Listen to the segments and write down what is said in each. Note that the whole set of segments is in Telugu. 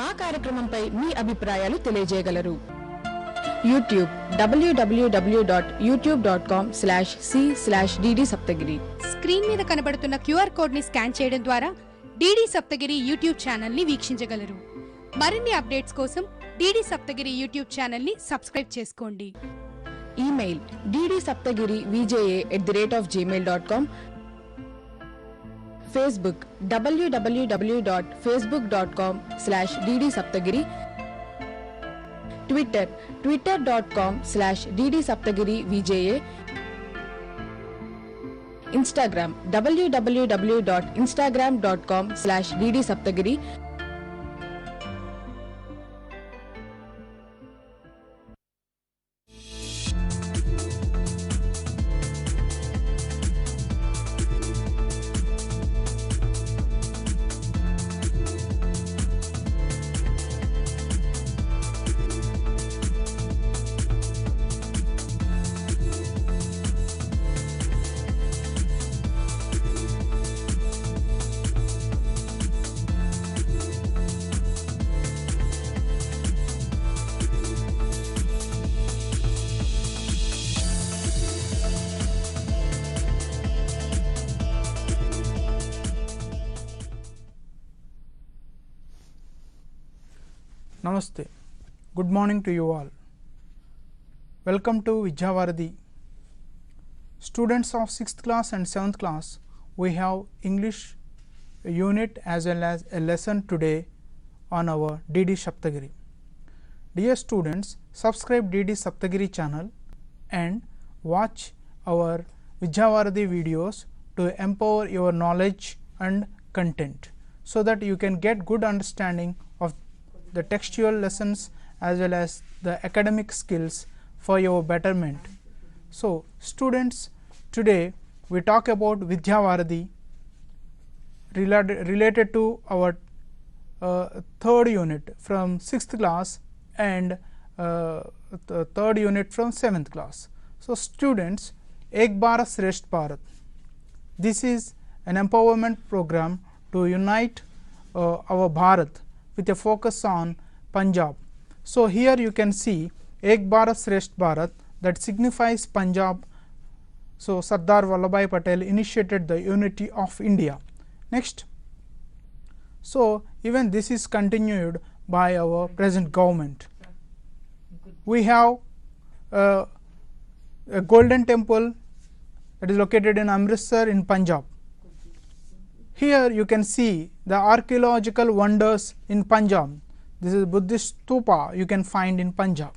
మా కార్యక్రమంపై మీ అభిప్రాయాలు తెలియజేయగలరు. YouTube www.youtube.com/c/dd Saptagiri. స్క్రీన్ మీద కనబడుతున్న QR కోడ్ ని స్కాన్ చేయడం ద్వారా DD Saptagiri యూట్యూబ్ ఛానల్ ని వీక్షించగలరు. మరిన్ని అప్డేట్స్ కోసం DD Saptagiri యూట్యూబ్ ఛానల్ ని సబ్స్క్రైబ్ చేసుకోండి. Email ddSaptagiri@gmail.com. Facebook www.facebook.com/dd Saptagiri. Twitter twitter.com/dd Saptagiri VJA. Instagram www.instagram.com/dd Saptagiri. Namaste. Good morning to you all. Welcome to Vidya Varadhi. Students of 6th class and 7th class, we have English unit as well as a lesson today on our DD Saptagiri. Dear students, subscribe DD Saptagiri channel and watch our Vidya Varadhi videos to empower your knowledge and content, so that you can get good understanding of the textual lessons as well as the academic skills for your betterment. So, students, today we talk about Vidya Varadhi related to our third unit from 6th class and the third unit from 7th class. So, students, Ek Bharat Shresth Bharat, this is an empowerment program to unite our Bharat with a focus on Punjab. So, here you can see Ek Bharat Shresth Bharat, that signifies Punjab. So, Sardar Vallabhbhai Patel initiated the unity of India. Next, so even this is continued by our present government. We have a golden temple that is located in Amritsar in Punjab. Here you can see the archaeological wonders in Punjab. This is Buddhist stupa you can find in Punjab,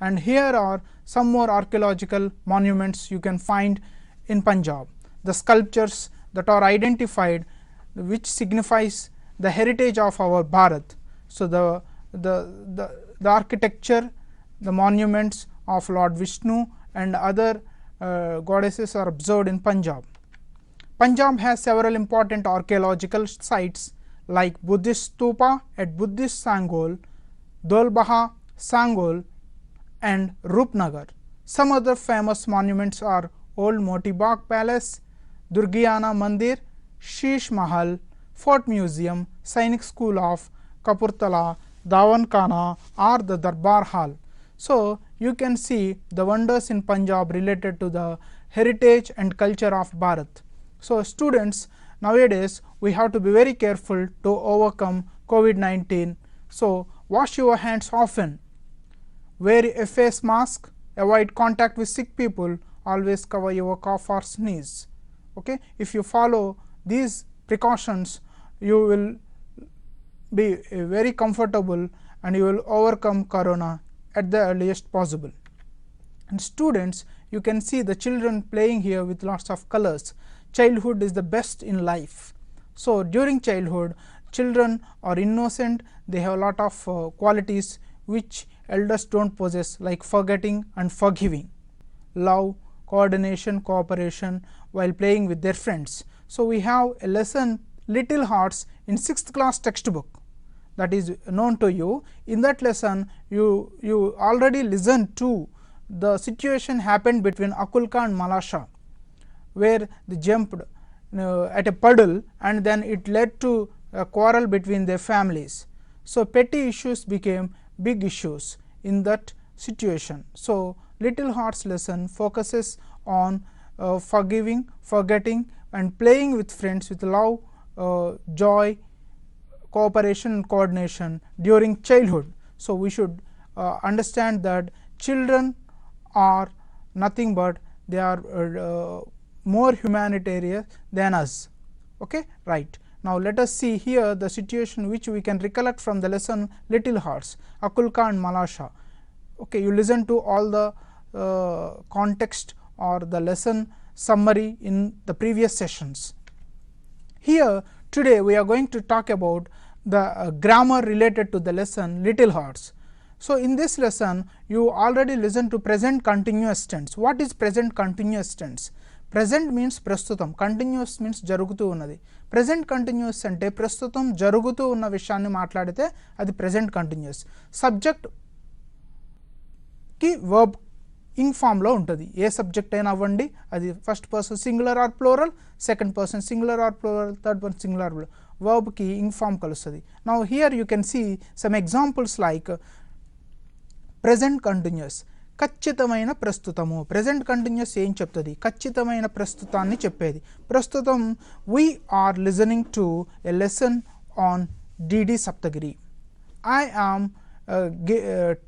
and here are some more archaeological monuments you can find in Punjab. The sculptures that are identified, which signifies the heritage of our Bharat. So, the architecture, the monuments of Lord Vishnu and other goddesses are observed in Punjab. Punjab has several important archaeological sites like Buddhist stupa at Buddhist Sangol, Dolbaha, Sangol and Rupnagar. Some other famous monuments are Old Moti Bagh Palace, Durgiana Mandir, Sheesh Mahal, Fort Museum, Sainik School of Kapurthala, Dawan Khana or the Darbar Hall. So, you can see the wonders in Punjab related to the heritage and culture of Bharat. So, students, nowadays we have to be very careful to overcome COVID-19. So, wash your hands often, wear a face mask, avoid contact with sick people, always cover your cough or sneeze. Okay? If you follow these precautions, you will be very comfortable and you will overcome corona at the earliest possible. And students, you can see the children playing here with lots of colors. Childhood is the best in life. So, during childhood, children are innocent, they have a lot of qualities which elders do not possess, like forgetting and forgiving, love, coordination, cooperation while playing with their friends. So, we have a lesson Little Hearts in 6th class textbook that is known to you. In that lesson, you already listened to the situation happened between Akulka and Malasha, where they jumped at a puddle and then it led to a quarrel between their families. So petty issues became big issues in that situation. So Little Hearts lesson focuses on forgiving, forgetting and playing with friends with love, joy, cooperation and coordination during childhood. So we should understand that children are nothing but they are more humanitarian than us. Okay, right. Now let us see here the situation which we can recollect from the lesson Little Hearts, Akulka and Malasha. Okay, you listen to all the context or the lesson summary in the previous sessions. Here today we are going to talk about the grammar related to the lesson Little Hearts. So in this lesson you already listened to present continuous tense. What is present continuous tense? Present means prastutam, continuous means jarugutu unnadi. Present continuous ante prastutam jarugutu unna vishayanni maatladite adi present continuous. Subject ki verb ing form lo untadi. ఏ సబ్జెక్ట్ అయినా అవ్వండి, అది first person singular or plural, second person singular or plural, third person singular verb కి ing form కలుస్తుంది. Now here you can see some examples like present continuous, ఖచ్చితమైన ప్రస్తుతము. ప్రెజెంట్ కంటిన్యూస్ ఏం చెప్తుంది? ఖచ్చితమైన ప్రస్తుతాన్ని చెప్పేది. ప్రస్తుతం we are listening to a lesson on DD Saptagiri. I am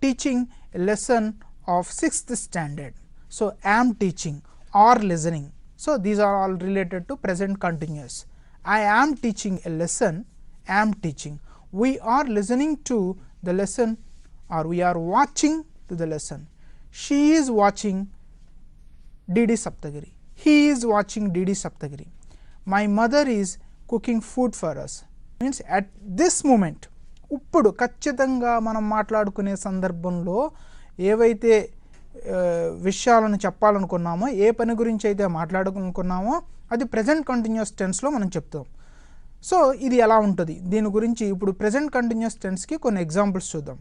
teaching a lesson of 6th standard. So am teaching or listening. So these are all related to present continuous. I am teaching a lesson, am teaching. We are listening to the lesson or we are watching to the lesson. She is watching DD Saptagiri. He is watching DD Saptagiri. My mother is cooking food for us. Means at this moment, ఇప్పుడు ఖచ్చితంగా మనం మాట్లాడుకునే సందర్భంలో ఏవైతే విషయాలను చెప్పాలనుకున్నామో, ఏ పని గురించి అయితే మాట్లాడుకున్నామో అది ప్రెజెంట్ కంటిన్యూస్ టెన్స్లో మనం చెప్తాం. సో ఇది ఎలా ఉంటుంది దీని గురించి ఇప్పుడు ప్రెజెంట్ కంటిన్యూస్ టెన్స్కి కొన్ని ఎగ్జాంపుల్స్ చూద్దాం.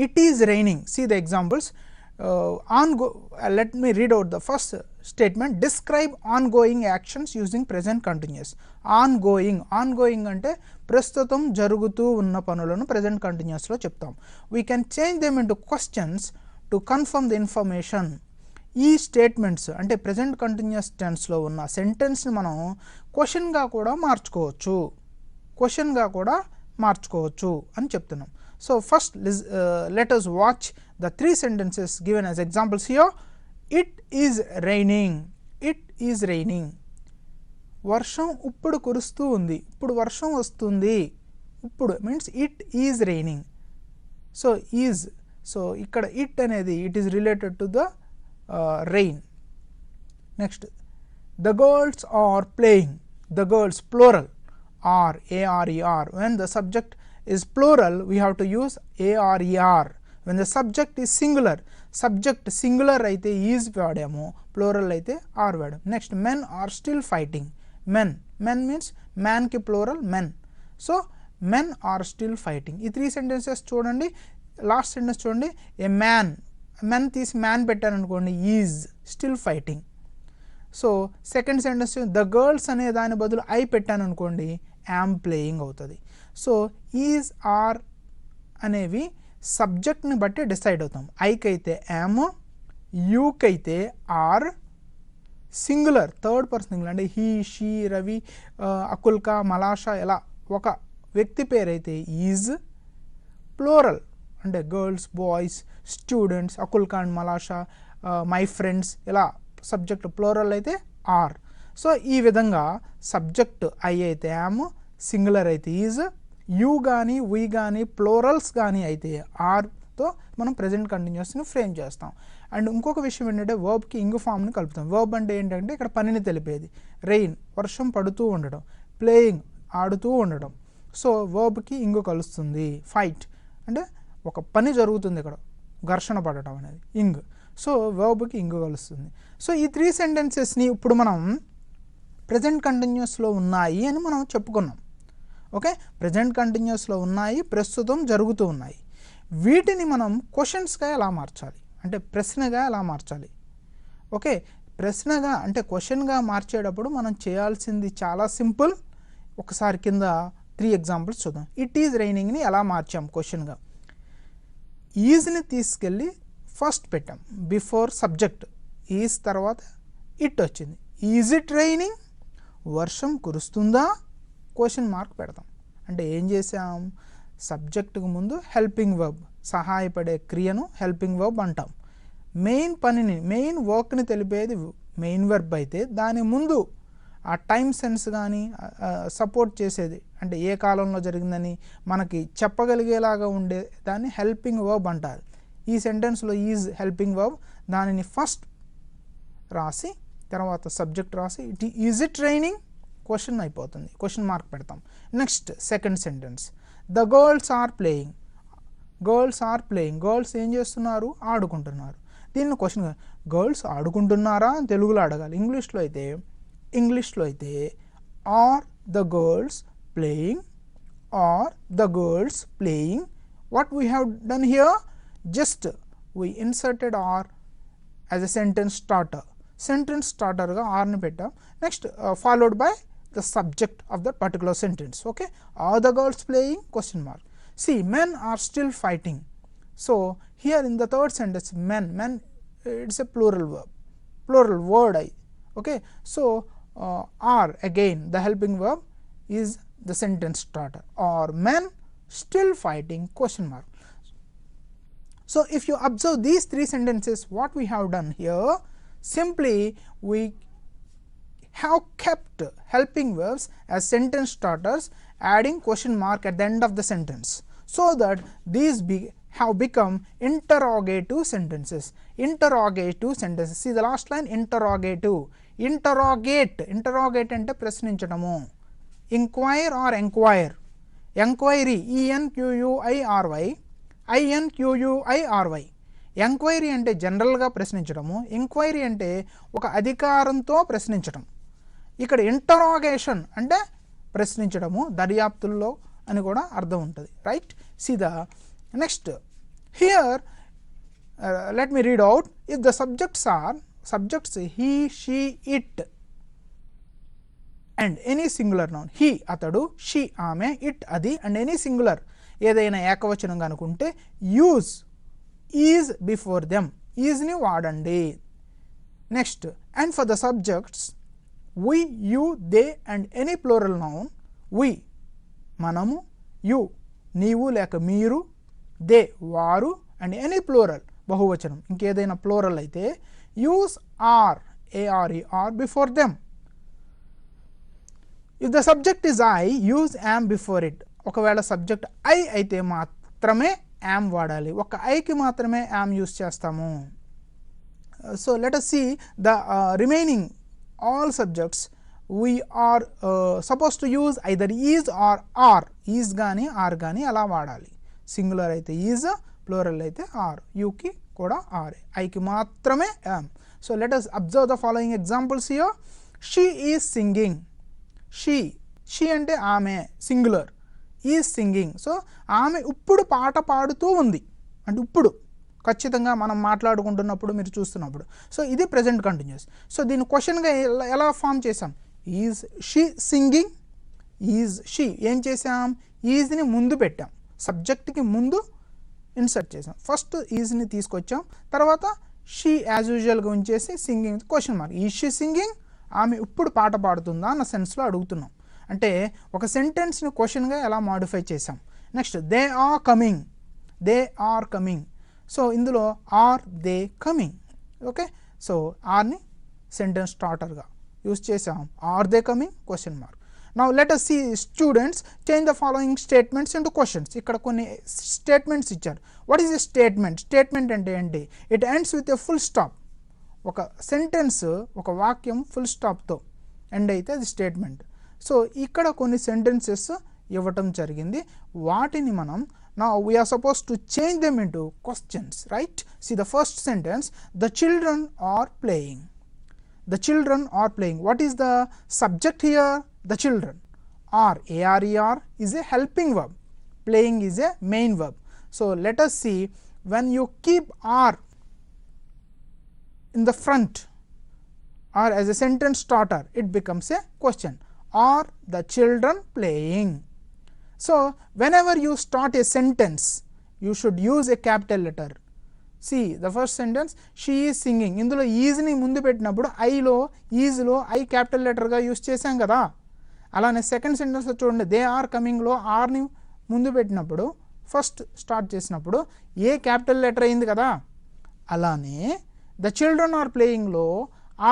It is raining. See the examples. Let me read out the first statement. Describe ongoing actions using present continuous. Ongoing అంటే ప్రస్తుతం జరుగుతూ ఉన్న పనులను ప్రెజెంట్ కంటిన్యూస్లో చెప్తాం. We can change them into questions to confirm the information. ఈ స్టేట్మెంట్స్ అంటే ప్రెజెంట్ కంటిన్యూస్ టెన్స్లో ఉన్న సెంటెన్స్ని మనం క్వశ్చన్గా కూడా మార్చుకోవచ్చు అని చెప్తున్నాం. So first let us watch the three sentences given as examples here. It is raining. It is raining. వర్షం ఇప్పుడు కురుస్తూ ఉంది. ఇప్పుడు వర్షం వస్తుంది. ఇప్పుడు means it is raining. So is, so ఇక్కడ it అనేది it is related to the rain. Next, the girls are playing. The girls plural are A-R-E-R. When the subject is plural we have to use A-R-E-R. When the subject is singular, subject singular అయితే is వాడాము, plural అయితే are వాడాము. Next, men are still fighting. Men means man కి plural men. So men are still fighting. ఈ త్రీ సెంటెన్సెస్ చూడండి. లాస్ట్ సెంటెన్స్ చూడండి. ఏ men తీసి man పెట్టాను అనుకోండి, is still fighting. So second sentence the girls అనే దాని బదులు I పెట్టాను అనుకోండి, am playing అవుతుంది. సో ఈజ్ ఆర్ అనేవి సబ్జెక్ట్ని బట్టి డిసైడ్ అవుతాం. ఐకి అయితే యామ్, యూకి అయితే are, singular third person singular అంటే హీ, షీ, రవి, అకుల్క, మలాష ఇలా ఒక వ్యక్తి పేరు అయితే ఈజ్, ప్లూరల్ అంటే girls, boys, students, Akulka and Malasha, my friends ఇలా సబ్జెక్ట్ ప్లూరల్ అయితే ఆర్. సో ఈ విధంగా సబ్జెక్ట్ ఐ అయితే యామ్, సింగులర్ అయితే ఈజ్, యూ కానీ వీ కానీ ప్లూరల్స్ కానీ అయితే ఆర్తో మనం ప్రెజెంట్ కంటిన్యూస్ని ఫ్రేమ్ చేస్తాం. అండ్ ఇంకొక విషయం ఏంటంటే వర్బ్కి ఇంగ్ ఫామ్ని కలుపుతాం. వర్బ్ అంటే ఏంటంటే ఇక్కడ పనిని తెలిపేది. రెయిన్ వర్షం పడుతూ ఉండడం, ప్లేయింగ్ ఆడుతూ ఉండడం. సో వర్బ్కి ఇంగు కలుస్తుంది. ఫైట్ అంటే ఒక పని జరుగుతుంది, ఇక్కడ ఘర్షణ పడటం అనేది ఇంగ్. సో వర్బ్కి ఇంగు కలుస్తుంది. సో ఈ త్రీ సెంటెన్సెస్ని ఇప్పుడు మనం ప్రెజెంట్ కంటిన్యూస్లో ఉన్నాయి అని మనం చెప్పుకున్నాం. ఓకే, ప్రెజెంట్ కంటిన్యూస్లో ఉన్నాయి, ప్రస్తుతం జరుగుతూ ఉన్నాయి. వీటిని మనం క్వశ్చన్స్గా ఎలా మార్చాలి అంటే ప్రశ్నగా ఎలా మార్చాలి. ఓకే, ప్రశ్నగా అంటే క్వశ్చన్గా మార్చేటప్పుడు మనం చేయాల్సింది చాలా సింపుల్. ఒకసారి కింద 3 ఎగ్జాంపుల్స్ చూద్దాం. ఇట్ ఈజ్ రైనింగ్ ని ఎలా మార్చాం క్వశ్చన్ గా. ఈజ్ ని తీసుకెళ్ళి ఫస్ట్ పెట్టాం బిఫోర్ సబ్జెక్ట్, ఈజ్ తర్వాత ఇట్ వచ్చింది. ఈజ్ ఇట్ రైనింగ్, వర్షం కురుస్తుందా, క్వశ్చన్ మార్క్ పెడతాం. అంటే ఏం చేసాం, సబ్జెక్టుకు ముందు హెల్పింగ్ వర్బ్, సహాయపడే క్రియను హెల్పింగ్ వర్బ్ అంటాం. మెయిన్ పనిని, మెయిన్ వర్క్ని తెలిపేది మెయిన్ వర్బ్ అయితే దాని ముందు ఆ టైమ్ సెన్స్ కానీ సపోర్ట్ చేసేది, అంటే ఏ కాలంలో జరిగిందని మనకి చెప్పగలిగేలాగా ఉండే దాన్ని హెల్పింగ్ వర్బ్ అంటారు. ఈ సెంటెన్స్లో ఈజ్ హెల్పింగ్ వర్బ్, దానిని ఫస్ట్ రాసి తర్వాత సబ్జెక్ట్ రాసి ఈజ్ ఇట్ రైనింగ్ క్వశ్చన్ అయిపోతుంది, క్వశ్చన్ మార్క్ పెడతాం. Next second sentence, the girls are playing. Girls are playing, girls ఏం చేస్తున్నారు, ఆడుకుంటున్నారు. దీన్ని క్వశ్చన్, గర్ల్స్ ఆడుకుంటున్నారా అని తెలుగులో అడగాలి. ఇంగ్లీష్లో అయితే are the girls playing, are the girls playing. What we have done here, just we inserted are as a sentence starter. Sentence స్టార్టర్గా ఆర్ని పెట్టాం. Next followed by the subject of that particular sentence. Okay, are the girls playing, question mark. See, men are still fighting. So here in the third sentence, men, it's a plural word. Okay, so are, again the helping verb is the sentence starter. Are men still fighting, question mark. So if you observe these 3 sentences, what we have done here, simply we have kept helping verbs as sentence starters, adding question mark at the end of the sentence, so that these have become interrogative sentences. Interrogative sentences. See the last line, interrogative. Interrogate ante ప్రశ్నించడము. Inquire or enquire. Enquiry, ENQUIRY, INQUIRY. Enquiry అంటే జనరల్గా ప్రశ్నించడము, ఎంక్వైరీ అంటే ఒక అధికారంతో ప్రశ్నించడం. ఇక్కడ ఇంటరాగేషన్ అంటే ప్రశ్నించడము, దర్యాప్తుల్లో అని కూడా అర్థం ఉంటుంది. Right, see the next here, let me read out. If the subjects he, she, it and any singular noun, he అతడు, షీ ఆమె, ఇట్ అది, అండ్ ఎనీ సింగులర్ ఏదైనా ఏకవచనంగా అనుకుంటే యూజ్ ఈజ్ బిఫోర్ దెమ్, ఈజ్ని వాడండి. Next, and for the subjects we, you, they and any plural noun, we మనము, you నీవు లేక మీరు, they వారు, and any plural బహువచనం ఇంకేదైనా plural అయితే use are, are before them. If the subject is I, use am before it. ఒకవేళ సబ్జెక్ట్ I అయితే మాత్రమే am వాడాలి, ఒక ఐకి మాత్రమే am యూస్ చేస్తాము. So let us see the remaining all subjects. We are supposed to use either is or are. is గాని are గాని అలా వాడాలి. సింగులర్ అయితే is, ప్లూరల్ అయితే are. you కి కూడా are, I కి మాత్రమే am. So let us observe the following examples here. She is singing. she అంటే ఆమె, సింగులర్, is singing. సో ఆమె ఇప్పుడు పాట పాడుతూ ఉంది, అంటే ఇప్పుడు ఖచ్చితంగా మనం మాట్లాడుకుంటున్నప్పుడు మీరు చూస్తున్నప్పుడు. సో ఇది ప్రెజెంట్ కంటిన్యూస్. సో దీన్ని క్వశ్చన్గా ఎలా ఫామ్ చేసాం, is she singing, is she ఏం చేసాం, ఈజ్ని ముందు పెట్టాం, సబ్జెక్ట్కి ముందు ఇన్సర్ట్ చేసాం. ఫస్ట్ ఈజ్ని తీసుకొచ్చాం, తర్వాత షీ యాజ్ యూజువల్గా ఉంచేసి singing question mark. Is she singing, ఆమె ఇప్పుడు పాట పాడుతుందా అన్న సెన్స్లో అడుగుతున్నాం. అంటే ఒక సెంటెన్స్ని క్వశ్చన్గా ఎలా మాడిఫై చేసాం. Next, they are coming. So ఇందులో are they coming. Okay, so ఆర్ని సెంటెన్స్ స్టార్టర్గా యూస్ చేసాం. Are they coming, question mark. Now let us see students change the following statements into questions. ఇక్కడ కొన్ని స్టేట్మెంట్స్ ఇచ్చారు. What is a statement? Statement అంటే ఏంటి? It ends with a full stop. ఒక సెంటెన్స్, ఒక వాక్యం ఫుల్ స్టాప్తో ఎండ్ అయితే అది స్టేట్మెంట్. సో ఇక్కడ కొన్ని సెంటెన్సెస్ ఇవ్వటం జరిగింది, వాటిని మనం now we are supposed to change them into questions, right? See the first sentence, the children are playing. The children are playing. What is the subject here? The children. Are, are is a helping verb, playing is a main verb. So let us see, when you keep are in the front or as a sentence starter, it becomes a question. Are the children playing? So whenever you start a sentence, you should use a capital letter. See the first sentence, she is singing. ఇందులో ఈజ్ ని ముందు పెట్టినప్పుడు ఐలో ఈజ్లో ఐ క్యాపిటల్ లెటర్గా యూస్ చేసాం కదా. అలానే సెకండ్ సెంటెన్స్లో చూడండి, దే ఆర్ కమింగ్లో ఆర్ని ముందు పెట్టినప్పుడు ఫస్ట్ స్టార్ట్ చేసినప్పుడు ఏ క్యాపిటల్ లెటర్ అయింది కదా. అలానే the children are ప్లేయింగ్లో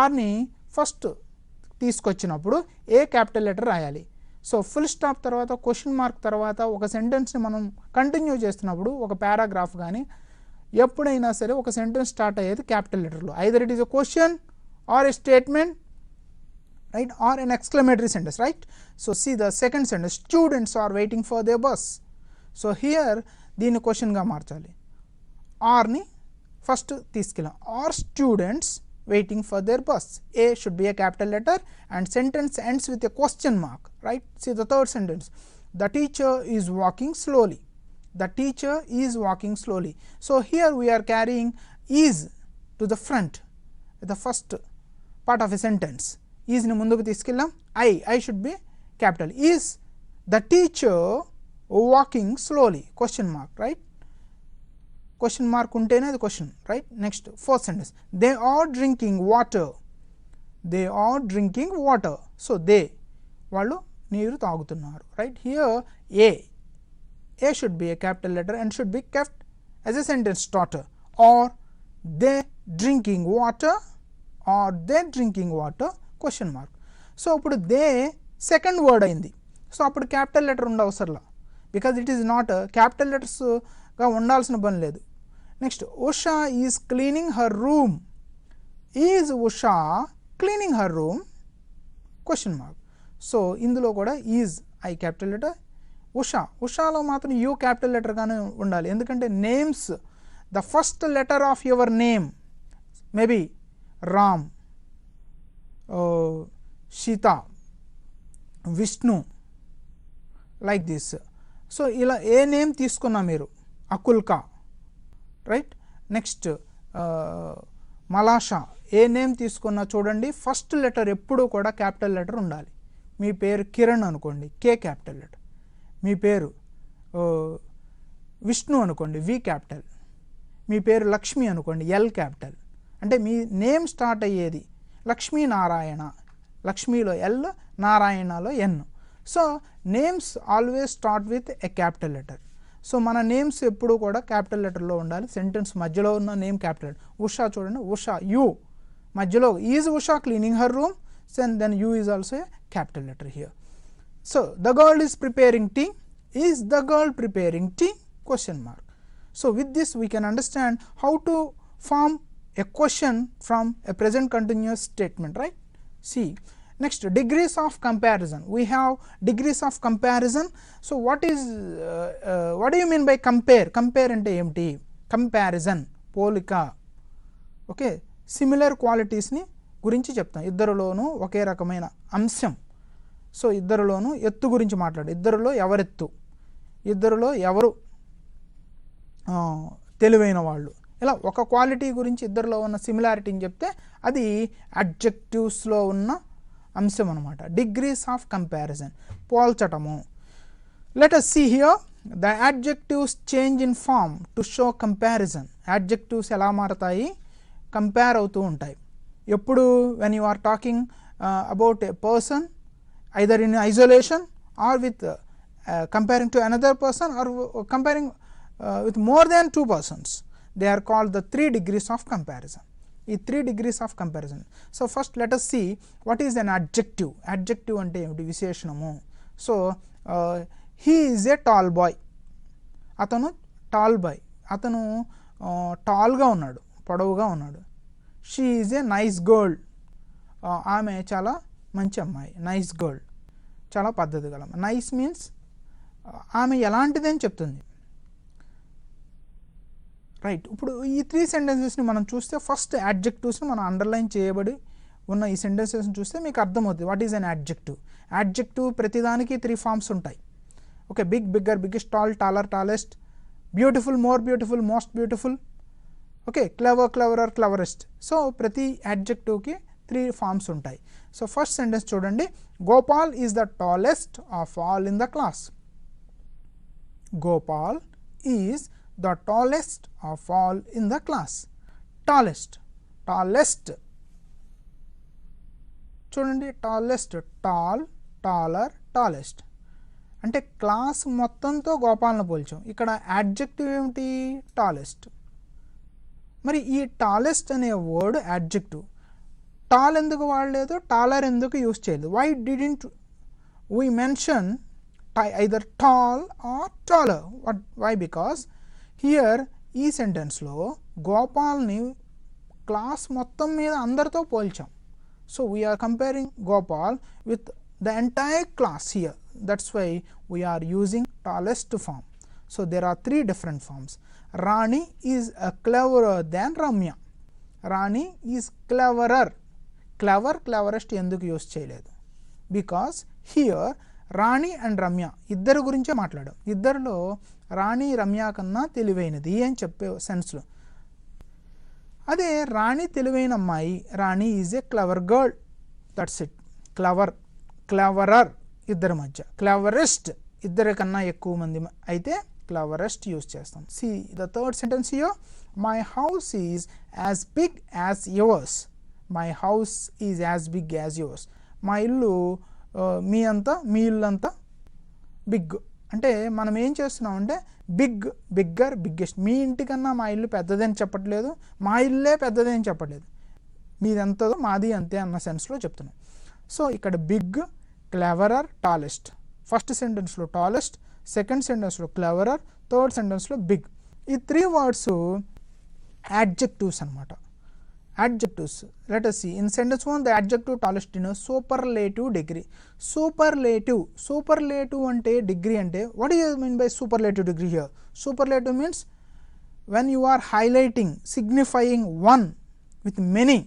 Arni first తీసుకొచ్చినప్పుడు ఏ క్యాపిటల్ లెటర్ రాయాలి. సో ఫుల్ స్టాప్ తర్వాత క్వశ్చన్ మార్క్ తర్వాత ఒక సెంటెన్స్ని మనం కంటిన్యూ చేస్తున్నప్పుడు ఒక పారాగ్రాఫ్ కానీ ఎప్పుడైనా సరే ఒక సెంటెన్స్ స్టార్ట్ అయ్యేది క్యాపిటల్ లెటర్లో. Either it is a question or a statement, right, or an exclamatory sentence, right. So see the second sentence, students are waiting for their bus. So here దీన్ని క్వశ్చన్ గా మార్చాలి. ఆర్ ని ఫస్ట్ తీసుకెళ్ళాం, are students waiting for their bus. A should be a capital letter and sentence ends with a question mark, right. See the third sentence, the teacher is walking slowly. The teacher is walking slowly. So here we are carrying is to the front, the first part of a sentence. Is ని ముందుకు తీసుకెళ్ళాం, I should be capital. Is the teacher walking slowly, question mark, right. Question mark ఉంటేనే అది question, right. Next fourth sentence, they are drinking water. They are drinking water. So they వాళ్ళు నీరు తాగుతున్నారు, right. Here A should be a capital letter and should be kept as a sentence starter. Are they drinking water, are they drinking water, question mark. So ఇప్పుడు దే సెకండ్ వర్డ్ అయింది. సో అప్పుడు క్యాపిటల్ లెటర్ ఉండవసరంలా, because it is not capital లెటర్స్గా ఉండాల్సిన పని లేదు. Next, Usha is cleaning her room. Is Usha cleaning her room, question mark. So ఇందులో కూడా ఈజ్ ఐ క్యాపిటల్ లెటర్, ఉషాలో మాత్రం యూ క్యాపిటల్ లెటర్గానే ఉండాలి. ఎందుకంటే names, the first letter of your name maybe Ram, Sita, Vishnu, like this. So ఇలా ఏ నేమ్ తీసుకున్నా మీరు, అకుల్కా, రైట్. నెక్స్ట్ మలాషా, ఏ నేమ్ తీసుకున్నా చూడండి ఫస్ట్ లెటర్ ఎప్పుడూ కూడా క్యాపిటల్ లెటర్ ఉండాలి. మీ పేరు కిరణ్ అనుకోండి, కే క్యాపిటల్ లెటర్. మీ పేరు విష్ణు అనుకోండి, వి క్యాపిటల్. మీ పేరు లక్ష్మి అనుకోండి, ఎల్ క్యాపిటల్. అంటే మీ నేమ్ స్టార్ట్ అయ్యేది లక్ష్మీనారాయణ, లక్ష్మీలో ఎల్, నారాయణలో N. So names always start with a capital letter. So మన నేమ్స్ ఎప్పుడు కూడా క్యాపిటల్ లెటర్లో ఉండాలి. సెంటెన్స్ మధ్యలో ఉన్న నేమ్ క్యాపిటల్. ఉషా చూడండి, ఉషా, యూ మధ్యలో, is Usha cleaning her room, then U is also a capital letter here. So the girl is preparing tea. Is the girl preparing tea, question mark. So with this we can understand how to form a question from a present continuous statement, right. See, next, degrees of comparison. We have degrees of comparison. So what do you mean by compare? Compare ante emti? Comparison, polika, okay, similar qualities ni gurinchi cheptam. Iddarulonu oke rakamaina amsham. So iddarulonu ettu gurinchi maatladu, iddarulo evarettu, iddarulo evaru తెలివైన వాళ్ళు, ఇలా ఒక క్వాలిటీ గురించి ఇద్దరిలో ఉన్న సిమిలారిటీని చెప్తే అది అడ్జెక్టివ్స్లో ఉన్న అంశం అనమాట. డిగ్రీస్ ఆఫ్ కంపారిజన్, పోల్చటము. Let us see here the adjectives change in form to show comparison. adjectives ఎలా మారతాయి, కంపేర్ అవుతూ ఉంటాయి. ఎప్పుడు when you are talking about a person either in isolation or with comparing to another person or comparing with more than two persons, they are called the 3 degrees of comparison. These 3 degrees of comparison. So first let us see what is an adjective. Adjective ante emti, visheshanamu. So he is a tall boy. Atanu tall boy, atanu tall ga unnadu, podavuga unnadu. She is a nice girl. Aame chala manchi ammayi, nice girl, chala paddhati gala. Nice means aame elantidi ani cheptundi, right. ఇప్పుడు ఈ 3 సెంటెన్సెస్ని మనం చూస్తే ఫస్ట్ యాడ్జెక్టివ్స్ని మనం అండర్లైన్ చేయబడి ఉన్న ఈ సెంటెన్సెస్ని చూస్తే మీకు అర్థమవుతుంది what is an adjective. Adjective ప్రతిదానికి 3 ఫార్మ్స్ ఉంటాయి. Okay, big, bigger, biggest, tall, taller, tallest, beautiful, more beautiful, most beautiful, okay, clever, cleverer, cleverest. So ప్రతి యాడ్జెక్టివ్కి 3 ఫార్మ్స్ ఉంటాయి. సో ఫస్ట్ సెంటెన్స్ చూడండి, Gopal is the tallest of all in the class. Gopal is the tallest of all in the class. Tallest, tallest. చూడండి, tallest, tall, taller, tallest. అంటే క్లాస్ మొత్తంతో గోపాల్ని పోల్చాం. ఇక్కడ యాడ్జెక్టివ్ ఏమిటి? టాలెస్ట్. మరి ఈ టాలెస్ట్ అనే వర్డ్ యాడ్జెక్టివ్. టాల్ ఎందుకు వాడలేదు, టాలర్ ఎందుకు యూజ్ చేయలేదు? Why didn't we mention either tall or taller? Why? Because here ఈ సెంటెన్స్లో గోపాల్ని క్లాస్ మొత్తం మీద అందరితో పోల్చాం. So we are comparing Gopal with the entire class here. That's why we are using tallest form. So there are three different forms. Rani is cleverer than Ramya. Rani is cleverer. Clever, cleverest ఎందుకు యూస్ చేయలేదు? Because here Rani and Ramya ఇద్దరు గురించే మాట్లాడాం. ఇద్దరిలో రాణి రమ్య కన్నా తెలివైనది అని చెప్పే సెన్స్లో. అదే రాణి తెలివైన అమ్మాయి, Rani is a clever girl. That's it. Clever, cleverer ఇద్దరి మధ్య. క్లవరెస్ట్ ఇద్దరికన్నా ఎక్కువ మంది అయితే క్లవరెస్ట్ యూజ్ చేస్తాం. See the third sentence here, my house is as big as yours. My house is as big as yours. మా ఇల్లు మీ అంతా, మీ ఇల్లు అంతా బిగ్. అంటే మనం ఏం చేస్తున్నామంటే బిగ్, బిగ్గర్, బిగ్గెస్ట్. మీ ఇంటికన్నా మా ఇల్లు పెద్దదని చెప్పట్లేదు, మా ఇల్లే పెద్దదని చెప్పట్లేదు. మీది ఎంతదో మాది అంతే అన్న సెన్స్లో చెప్తున్నాం. సో ఇక్కడ బిగ్, క్లెవరర్, టాలెస్ట్. ఫస్ట్ సెంటెన్స్లో టాలెస్ట్, సెకండ్ సెంటెన్స్లో క్లెవరర్, థర్డ్ సెంటెన్స్లో బిగ్. ఈ త్రీ వర్డ్స్ యాడ్జెక్టివ్స్ అనమాట. Adjectives. Let us see. In sentence 1, the adjective tallest denotes superlative degree. Superlative. Superlative ante degree ante. What do you mean by superlative degree here? Superlative means when you are highlighting, signifying one with many.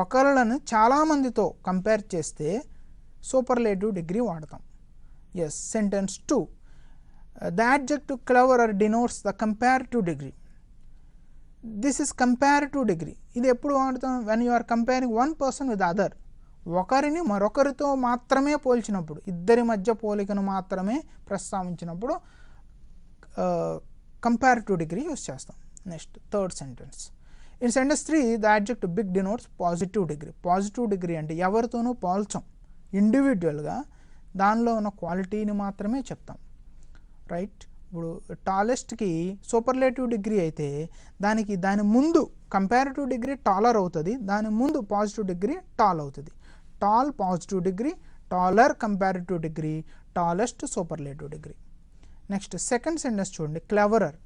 ఒకళ్ళను చాలా మందితో కంపేర్ చేస్తే superlative degree వాడతాం. Yes. Sentence 2. The adjective cleverer denotes the comparative degree. This is comparative degree. ఇది ఎప్పుడు వాడతాం? when you are comparing one person with other. ఒకరిని మరొకరితో మాత్రమే పోల్చినప్పుడు, ఇద్దరి మధ్య పోలికను మాత్రమే ప్రస్తావించినప్పుడు కంపారిటివ్ డిగ్రీ యూస్ చేస్తాం. Next third sentence. In sentence 3, the adjective big denotes positive degree. Positive degree అంటే ఎవరితోనూ పోల్చం, ఇండివిజువల్గా దానిలో ఉన్న క్వాలిటీని మాత్రమే చెప్తాం. రైట్. ఇప్పుడు టాలెస్ట్కి సూపర్లేటివ్ డిగ్రీ అయితే దాని ముందు కంపారిటివ్ డిగ్రీ టాలర్ అవుతుంది, దాని ముందు పాజిటివ్ డిగ్రీ టాల్ అవుతుంది. Tall positive degree, taller comparative degree, tallest superlative degree. Next second sentence చూడండి, క్లెవరర్.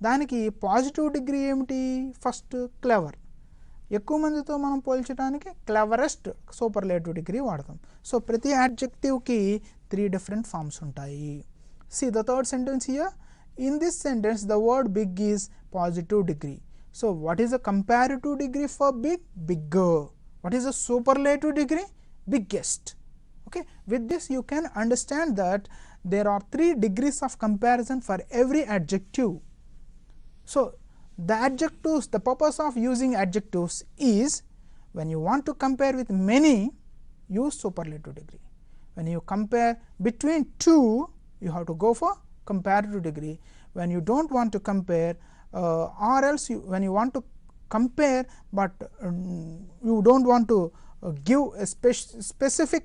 దానికి పాజిటివ్ డిగ్రీ ఏమిటి? First clever. ఎక్కువ మందితో మనం పోల్చడానికి క్లెవరెస్ట్ సూపర్లేటివ్ డిగ్రీ వాడతాం. సో ప్రతి యాడ్జెక్టివ్కి 3 డిఫరెంట్ ఫార్మ్స్ ఉంటాయి. See the third sentence here. In this sentence, the word big is positive degree. So what is the comparative degree for big? Bigger. What is the superlative degree? Biggest. Okay. With this you can understand that there are 3 degrees of comparison for every adjective. So the adjectives, the purpose of using adjectives is when you want to compare with many, use superlative degree. When you compare between two, you have to go for comparative degree. When you don't want to compare or else when you want to compare but you don't want to give a specific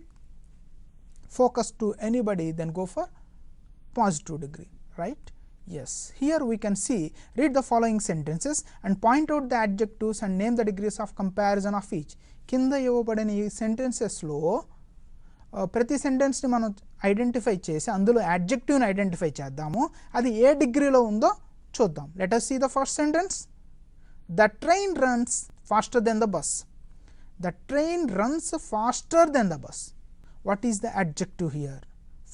focus to anybody, then go for positive degree. Right. Yes. Here we can see, read the following sentences and point out the adjectives and name the degrees of comparison of each. కింద ఇవ్వబడిన ఈ సెంటెన్సెస్లో ప్రతి సెంటెన్స్ని మనం ఐడెంటిఫై చేసి అందులో యాడ్జెక్టివ్ని ఐడెంటిఫై చేద్దాము, అది ఏ డిగ్రీలో ఉందో చూద్దాం. Let us see the first sentence. The train runs faster than the bus. The train runs faster than the bus. What is the adjective here?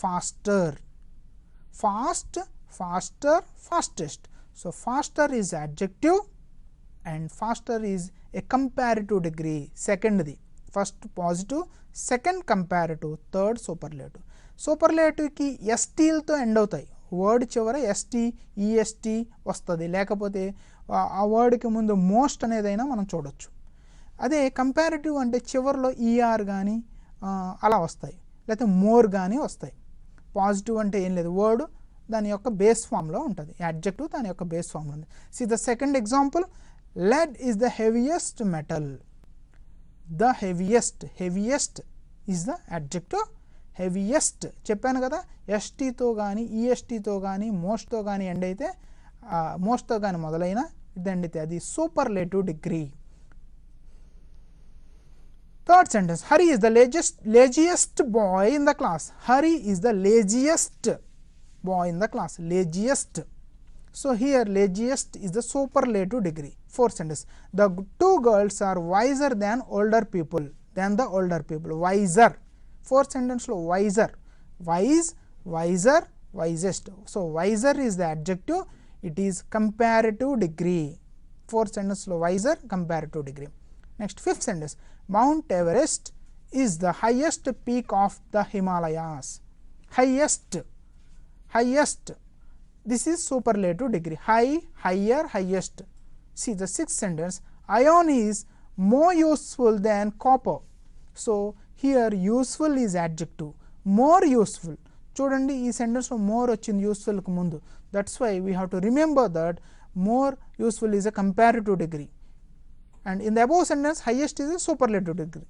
Faster. Fast, faster, fastest. So faster is adjective and faster is a comparative degree. Second, first positive, second comparative, third superlative. Superlative కి ఎస్టీలతో ఎండ్ అవుతాయి. వర్డ్ చివర ఎస్టీ, ఈఎస్టీ వస్తుంది, లేకపోతే ఆ వర్డ్కి ముందు మోస్ట్ అనేదైనా మనం చూడొచ్చు. అదే కంపారిటివ్ అంటే చివరిలో ఈఆర్ కానీ అలా వస్తాయి, లేకపోతే మోర్ కానీ వస్తాయి. పాజిటివ్ అంటే ఏం లేదు, వర్డ్ దాని యొక్క బేస్ ఫామ్లో ఉంటుంది. యాడ్జెక్టివ్ దాని యొక్క బేస్ ఫామ్లో ఉంది. See the second example, lead is the heaviest metal. The heaviest is the adjective. heaviest చెప్పాను కదా, ఎస్టీతో కానీ ఈఎస్టీతో కానీ మోస్ట్తో కానీ ఎండ్ అయితే, మోస్ట్తో కానీ మొదలైన ఇది ఎండ్ అయితే అది superlative degree. Third sentence, Hari is the laziest boy in the class. Hari is the laziest boy in the class. Laziest. So here laziest is the superlative degree. Fourth sentence, the two girls are wiser than older people. Wiser. Fourth sentence lo wiser. Wise, wiser, wisest. So wiser is the adjective. It is comparative degree. Fourth sentence lo wiser, comparative degree. Next, fifth sentence, Mount Everest is the highest peak of the Himalayas. Highest. This is superlative degree. High, higher, highest. See the sixth sentence, iron is more useful than copper. So here useful is adjective. More useful. చూడండి ఈ సెంటెన్స్ లో మోర్ వచ్చింది యూస్ఫుల్ కు ముందు. That's why we have to remember that more useful is a comparative degree. And in the above sentence, highest is a superlative degree,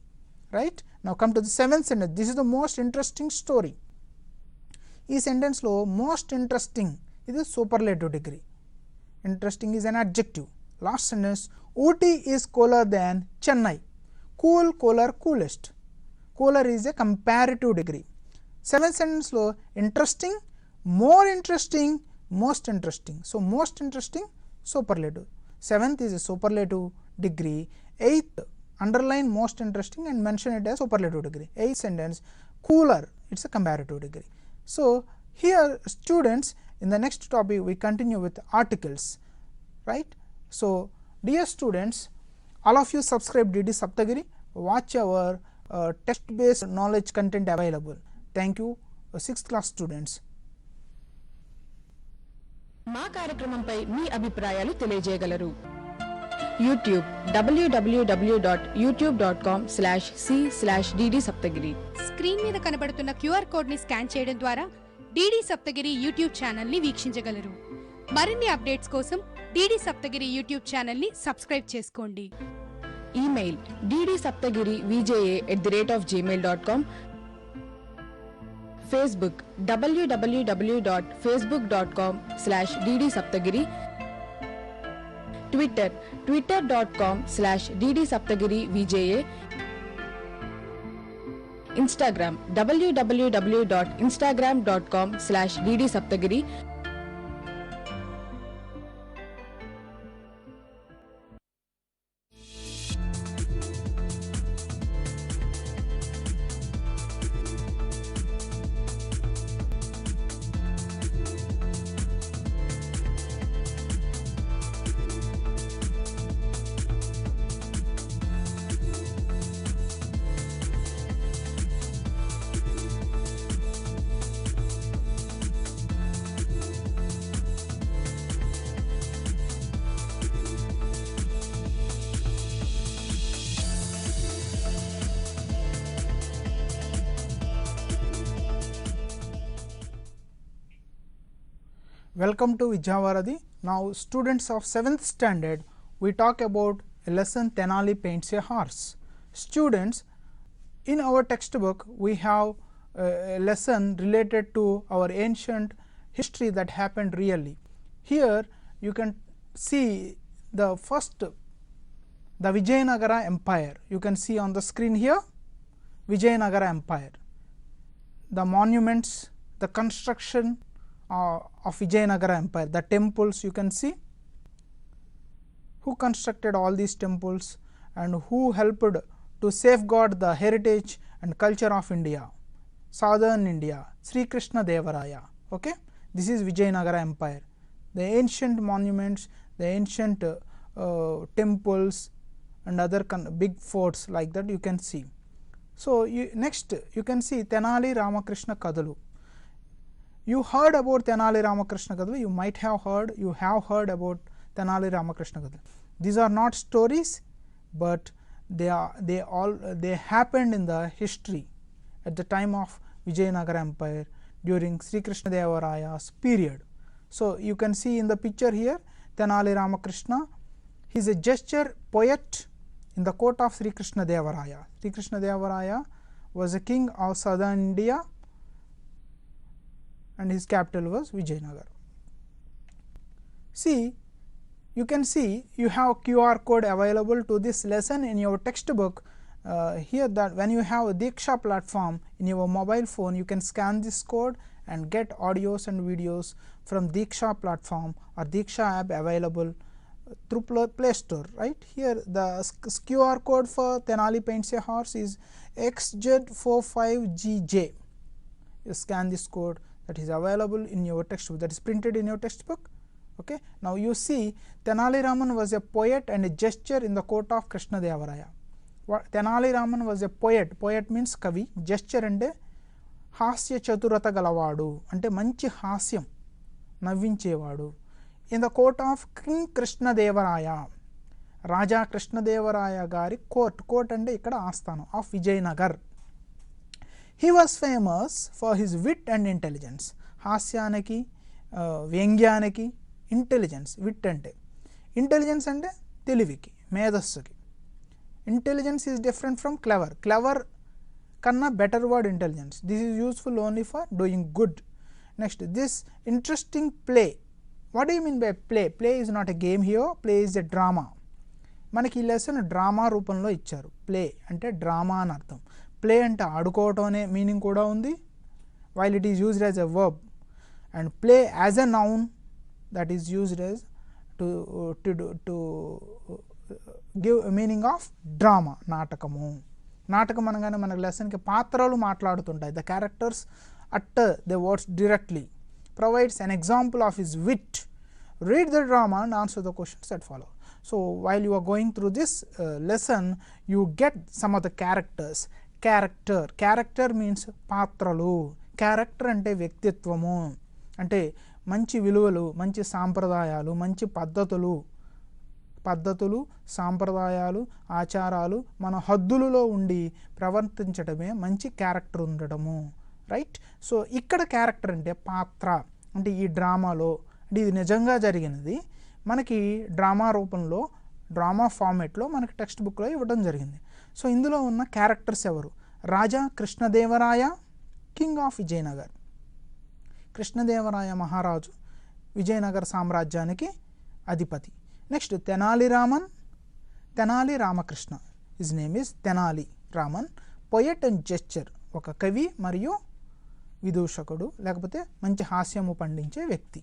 right? Now come to the seventh sentence. This is the most interesting story. This sentence lo most interesting is a superlative degree. Interesting is an adjective. Last sentence, Ooty is cooler than Chennai. Cool, cooler, coolest. Cooler is a comparative degree. Seventh sentence lo interesting, more interesting, most interesting. So most interesting, superlative. Seventh is a superlative degree. Eighth, underline most interesting and mention it as superlative degree. Eighth sentence, cooler, it's a comparative degree. So here students, in the next topic we continue with articles, right? So dear students, all of you subscribe DD Saptagiri, watch our text based knowledge content available. Thank you, 6th class students. మా కార్యక్రమంపై మీ అభిప్రాయాలు తెలియజేయగలరు. YouTube www.youtube.com/c/dd Saptagiri. స్క్రీన్ మీద కనబడుతున్న క్యూఆర్ కోడ్ ని స్కాన్ చేయడం ద్వారా డిడి సప్తగిరి యూట్యూబ్ ఛానల్ ని వీక్షించగలరు. మరిన్ని అప్డేట్స్ కోసం డిడి సప్తగిరి యూట్యూబ్ ఛానల్ ని సబ్స్క్రైబ్ చేసుకోండి. Email ddSaptagiri@gmail.com. Facebook www.facebook.com/dd Saptagiri. Twitter twitter.com/dd Saptagiri VJA. Instagram www.instagram.com/dd Saptagiri. Welcome to Vidya Varadhi. Now students of 7th standard, we talk about a lesson Tenali paints a horse. Students, in our textbook we have a lesson related to our ancient history that happened really. Here you can see the first, the Vijayanagara Empire. You can see on the screen here, Vijayanagara Empire. The monuments, the construction of Vijayanagara Empire, the temples you can see. Who constructed all these temples and who helped to safeguard the heritage and culture of India? Southern India, Sri Krishna Devaraya. Okay, this is Vijayanagara Empire. The ancient monuments, the ancient temples and other big forts like that you can see. So next you can see Tenali Ramakrishna Kadalu. You heard about Tenali Ramakrishna Kadalu, you might have heard, you have heard about Tenali Ramakrishna Kadalu. These are not stories, but they happened in the history at the time of Vijayanagara Empire. during Sri Krishna Deva Raya's period. So you can see in the picture here Tenali Ramakrishna. He is a gesture poet in the court of Sri Krishna Deva Raya. Sri Krishna Deva Raya was a king of southern India and his capital was Vijayanagar. See, you can see you have QR code available to this lesson in your textbook. Here that when you have a Diksha platform in your mobile phone, you can scan this code and get audios and videos from Diksha platform or Diksha app available through Play Store. Right here the QR code for Tenali Paints a Horse is XZ45GJ. You scan this code, that is available in your textbook, that is printed in your textbook. Okay. Now you see Tenali Raman was a poet and a gesture in the court of Krishna Deva Raya. Tenali Raman was a poet. Poet means kavi. Gesture ante hasya chaturata galavadu, ante manchi hasyam navvinchevadu. In the court of King Krishna Deva Raya, Raja Krishna Deva Raya gari court ante ikkada asthanam of Vijayanagar. He was famous for his wit and intelligence. Hasyanaki, వ్యంగ్యానికి, ఇంటెలిజెన్స్. విట్ అంటే ఇంటెలిజెన్స్ అంటే తెలివికి, మేధస్సుకి. Intelligence is different from clever. Clever కన్నా better word intelligence. This is useful only for doing good. Next this interesting play. What do you mean by play? Play is not a game here, play is a drama. మనకి ఈ లెసన్ డ్రామా రూపంలో ఇచ్చారు. ప్లే అంటే డ్రామా అని అర్థం. ప్లే అంటే ఆడుకోవటం అనే మీనింగ్ కూడా ఉంది, while it is used as a verb. And play as a noun, that is used as to give a meaning of drama. నాటకము. నాటకం అనగానే మనకు లెసన్కి పాత్రలు మాట్లాడుతుంటాయి. The characters utter the words directly. Provides an example of his wit. Read the drama and answer the questions that follow. So while you are going through this lesson, you get some of the characters. Character means పాత్రలు. క్యారెక్టర్ అంటే వ్యక్తిత్వము, అంటే మంచి విలువలు, మంచి సాంప్రదాయాలు, మంచి పద్ధతులు, సాంప్రదాయాలు, ఆచారాలు మన హద్దులలో ఉండి ప్రవర్తించడమే మంచి క్యారెక్టర్ ఉండడము. రైట్. సో ఇక్కడ క్యారెక్టర్ అంటే పాత్ర. అంటే ఈ డ్రామాలో అంటే ఇది నిజంగా జరిగినది మనకి డ్రామా రూపంలో, డ్రామా ఫార్మేట్లో మనకి టెక్స్ట్ బుక్లో ఇవ్వడం జరిగింది. సో ఇందులో ఉన్న క్యారెక్టర్స్ ఎవరు? Raja Krishnadevaraya, king of Vijayanagar. కృష్ణదేవరాయ మహారాజు, విజయనగర సామ్రాజ్యానికి అధిపతి. Next Tenali Raman, Tenali Ramakrishna. His name is Tenali Raman. Poet and jester, ఒక కవి మరియు విదూషకుడు, లేకపోతే మంచి హాస్యము పండించే వ్యక్తి.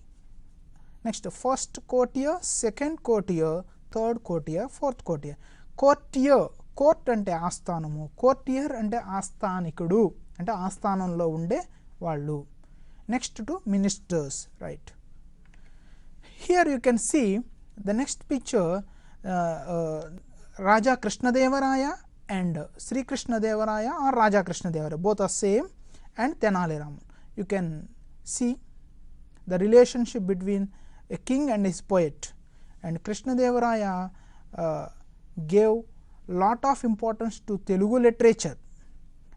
Next first courtier, second courtier, third courtier, fourth courtier. Courtier, court అంటే ఆస్థానము, కోర్టియర్ అంటే ఆస్థానికుడు, అంటే ఆస్థానంలో ఉండే వాళ్ళు. Next to ministers, right. Here you can see the next picture, Raja Krishnadevaraya and Sri Krishnadevaraya or Raja Krishnadevaraya, both are same, and Tenali Raman. You can see the relationship between a king and his poet. And Krishnadevaraya gave lot of importance to Telugu literature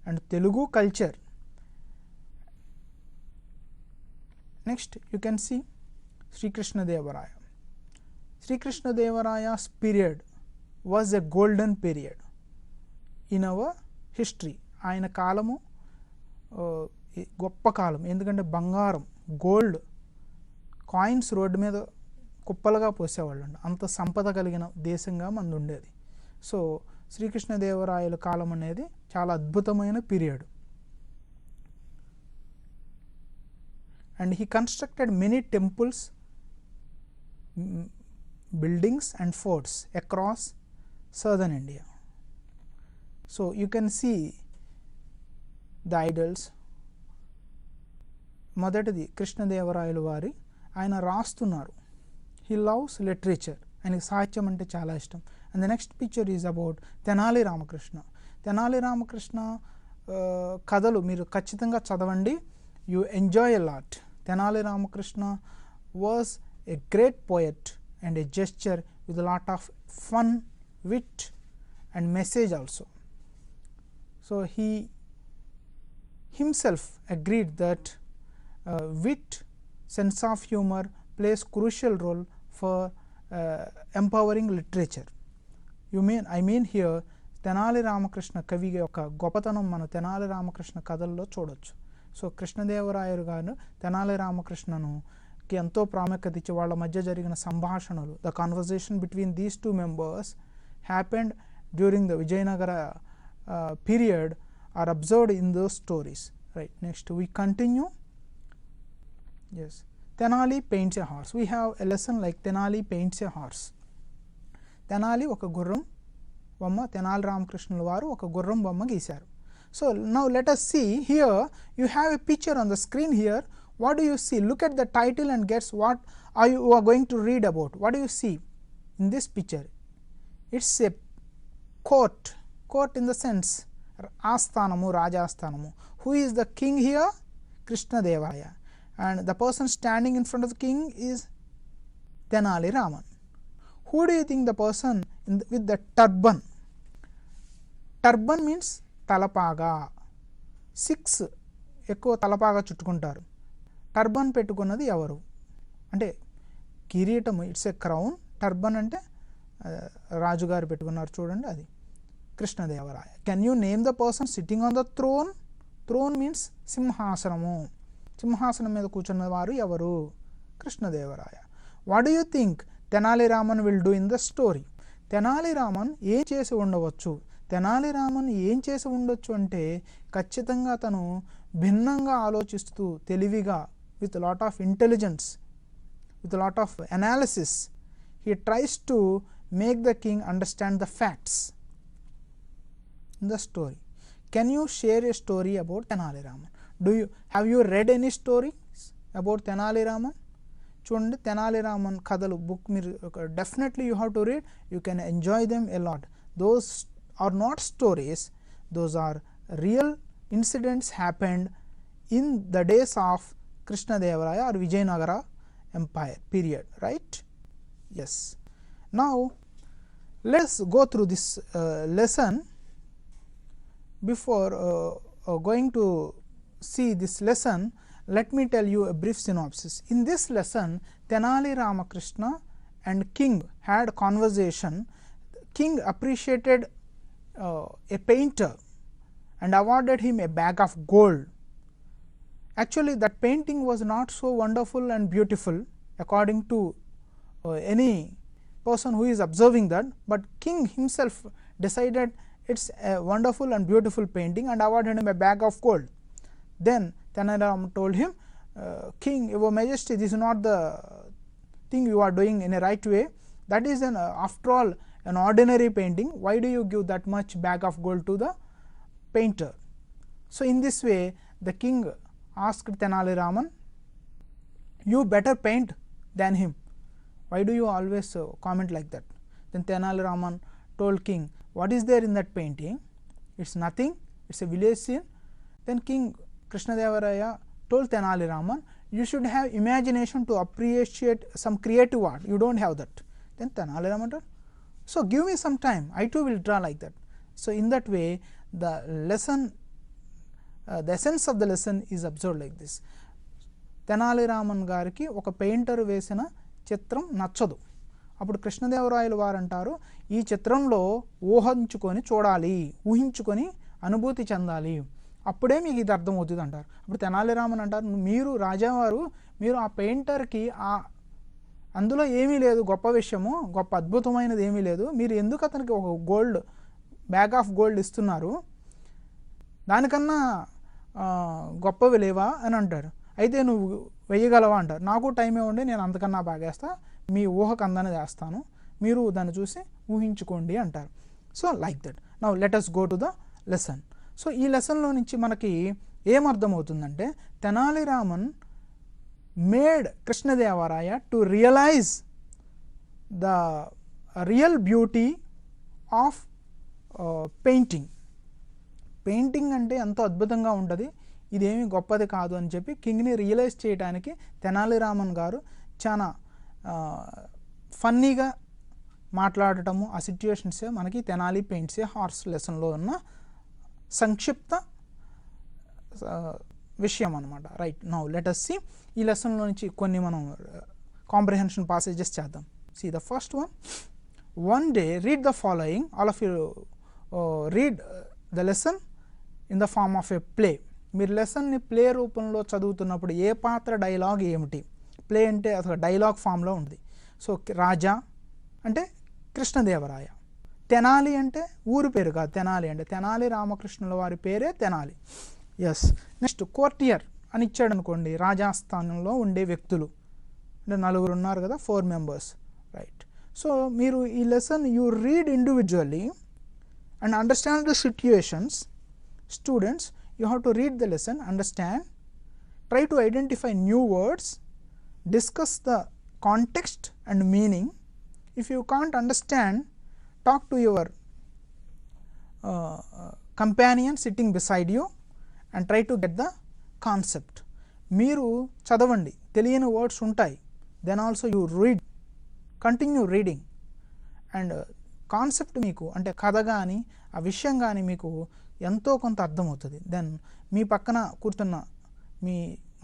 and Telugu culture. Next you can see Sri Krishna Deva Raya. Sri Krishna Deva Raya's period was a golden period in our history. ఆయన కాలము గొప్ప కాలం, ఎందుకంటే బంగారం, గోల్డ్ కాయిన్స్ రోడ్డు మీద కుప్పలుగా పోసేవాళ్ళు, అంత సంపద కలిగిన దేశంగా మనది ఉండేది. సో శ్రీకృష్ణదేవరాయల కాలం అనేది చాలా అద్భుతమైన period. And he constructed many temples, buildings and forts across southern India. So you can see the idols. మొదటిది కృష్ణదేవరాయలు వారి, ఆయన రాస్తున్నారు. He loves literature, ఆయనకి సాహిత్యం అంటే చాలా ఇష్టం. And the next picture is about Tenali Ramakrishna. Tenali Ramakrishna కథలు మీరు ఖచ్చితంగా చదవండి, you enjoy a lot. Tenali Ramakrishna was a great poet and a gesture with a lot of fun, wit and message also. So he himself agreed that wit, sense of humor plays crucial role for empowering literature. I mean here Tenali Ramakrishna కవి యొక్క గొప్పతనం మన తెనాలి రామకృష్ణ కథల్లో చూడొచ్చు. సో కృష్ణదేవరాయలు గారు తెనాలి రామకృష్ణనుకి ఎంతో ప్రాముఖ్యత ఇచ్చి వాళ్ళ మధ్య జరిగిన సంభాషణలు, the conversation between these two members happened during the Vijayanagara period are observed in those stories. Right, next we continue. Yes, Tenali paints a horse. We have a lesson like Tenali paints a horse. Tenali oka gurram bomma, Tenali Ramakrishna varu oka gurram bomma geesaru. So now let us see here. You have a picture on the screen here. What do you see? Look at the title and guess what you are going to read about. What do you see in this picture? It's a court in the sense Asthanamu, Rajasthanamu. Who is the king here? Krishnadevaraya. And the person standing in front of the king is Tenali Raman. Who do you think the person with the turban? Turban means talapaga. 6 ఎక్కువ తలపాగా చుట్టుకుంటారు. టర్బన్ పెట్టుకున్నది ఎవరు అంటే కిరీటము, ఇట్స్ ఏ క్రౌన్. టర్బన్ అంటే రాజుగారు పెట్టుకున్నారు చూడండి, అది Krishnadevaraya. Can you name the person sitting on the throne? Throne means సింహాసనము. సింహాసనం మీద కూర్చున్న వారు ఎవరు? Krishnadevaraya. What do you think Tenali Raman will do in the story? Tenali Raman ఏం చేసి ఉండవచ్చు? తెనాలి రామన్ ఏం చేసి ఉండొచ్చు అంటే ఖచ్చితంగా తను భిన్నంగా ఆలోచిస్తూ తెలివిగా, with lot of intelligence, with lot of analysis, he tries to make the king understand the facts in the story. Can you share a story about Tenali Raman? Have you read any stories about Tenali Raman? చూడండి, తెనాలి రామన్ కథలు బుక్ మీరు definitely you have to read. You can enjoy them a lot. Those are not stories, those are real incidents happened in the days of Krishnadevaraya or Vijayanagara empire period. Right? Yes. Now let's go through this lesson. Before going to see this lesson, let me tell you a brief synopsis. In this lesson, Tenali Ramakrishna and King had conversation. King appreciated a painter and awarded him a bag of gold. Actually, that painting was not so wonderful and beautiful according to any person who is observing that, but King himself decided it's a wonderful and beautiful painting and awarded him a bag of gold. Then Tenali Raman told him, King, Your Majesty, this is not the thing you are doing in a right way. That is after all an ordinary painting. Why do you give that much bag of gold to the painter? So in this way the king asked Tenali Raman, you better paint than him. Why do you always comment like that? Then Tenali Raman told king, what is there in that painting? It's nothing, it's a village scene. Then King Krishnadevaraya told Tenali Raman, you should have imagination to appreciate some creative art. You don't have that. Then Tenali Raman told, so give me some time, I too will draw like that. So in that way the lesson, the essence of the lesson is observed like this. Tenali Raman gariki oka painter vesina chitram nachadu. అప్పుడు కృష్ణదేవరాయలు వారు అంటారు, ఈ చిత్రంలో ఊహించుకొని చూడాలి, ఊహించుకొని అనుభూతి చెందాలి, అప్పుడే మీకు ఇది అర్థమవుతుంది అంటారు. అప్పుడు తెనాలి రామన్ అంటారు, మీరు రాజావారు, మీరు ఆ పెయింటర్కి అందులో ఏమీ లేదు, గొప్ప విషయము, గొప్ప అద్భుతమైనది ఏమీ లేదు, మీరు ఎందుకు అతనికి ఒక గోల్డ్ బ్యాగ్ ఆఫ్ గోల్డ్ ఇస్తున్నారు, దానికన్నా గొప్పవి లేవా అని అంటారు. అయితే నువ్వు వేయగలవా అంటారు. నాకు టైం ఇవ్వండి, నేను అంతకన్నా బాగేస్తా, మీ ఊహకు అందని చేస్తాను, మీరు దాన్ని చూసి ఊహించుకోండి అంటారు. So like that. Now let us go to the lesson. So ఈ లెసన్లో నుంచి మనకి ఏమర్థమవుతుందంటే, Tenali Raman made Krishnadevaraya to realise the real beauty of painting. Painting అంటే ఎంతో అద్భుతంగా ఉంటుంది, ఇదేమీ గొప్పది కాదు అని చెప్పి కింగ్ని రియలైజ్ చేయడానికి తెనాలి రామన్ గారు చాలా ఫన్నీగా మాట్లాడటము, ఆ సిట్యుయేషన్సే మనకి తెనాలి పెయింట్స్ ఏ హార్స్ లెసన్లో ఉన్న సంక్షిప్త విషయం అన్నమాట. Right, now let us see ఈ లెసన్లో నుంచి కొన్ని మనం కాంప్రిహెన్షన్ పాసేజెస్ చేద్దాం. See the first one. One day read the following. All of you read the lesson in the form of a play. మీరు లెసన్ని ప్లే రూపంలో చదువుతున్నప్పుడు ఏ పాత్ర డైలాగ్ ఏమిటి, ప్లే అంటే అసలు డైలాగ్ ఫామ్లో ఉంది. సో రాజా అంటే కృష్ణదేవరాయ, తెనాలి అంటే ఊరి పేరు కాదు, తెనాలి అంటే తెనాలి రామకృష్ణుల వారి పేరే తెనాలి. ఎస్. నెక్స్ట్ కోర్టియర్ అని ఇచ్చాడు అనుకోండి, రాజాస్థానంలో ఉండే వ్యక్తులు అంటే నలుగురు ఉన్నారు కదా, 4 members. రైట్. సో మీరు ఈ lesson you read individually and understand the situations. Students, you have to read the lesson, understand, try to identify new words, discuss the context and meaning. If you can't understand, talk to your companion sitting beside you and try to get the concept. మీరు చదవండి, తెలియని వర్డ్స్ ఉంటాయి, then also you read, continue reading, and concept మీకు అంటే కథ కానీ ఆ విషయం కానీ మీకు ఎంతో కొంత అర్థమవుతుంది. దెన్ మీ పక్కన కూర్చున్న మీ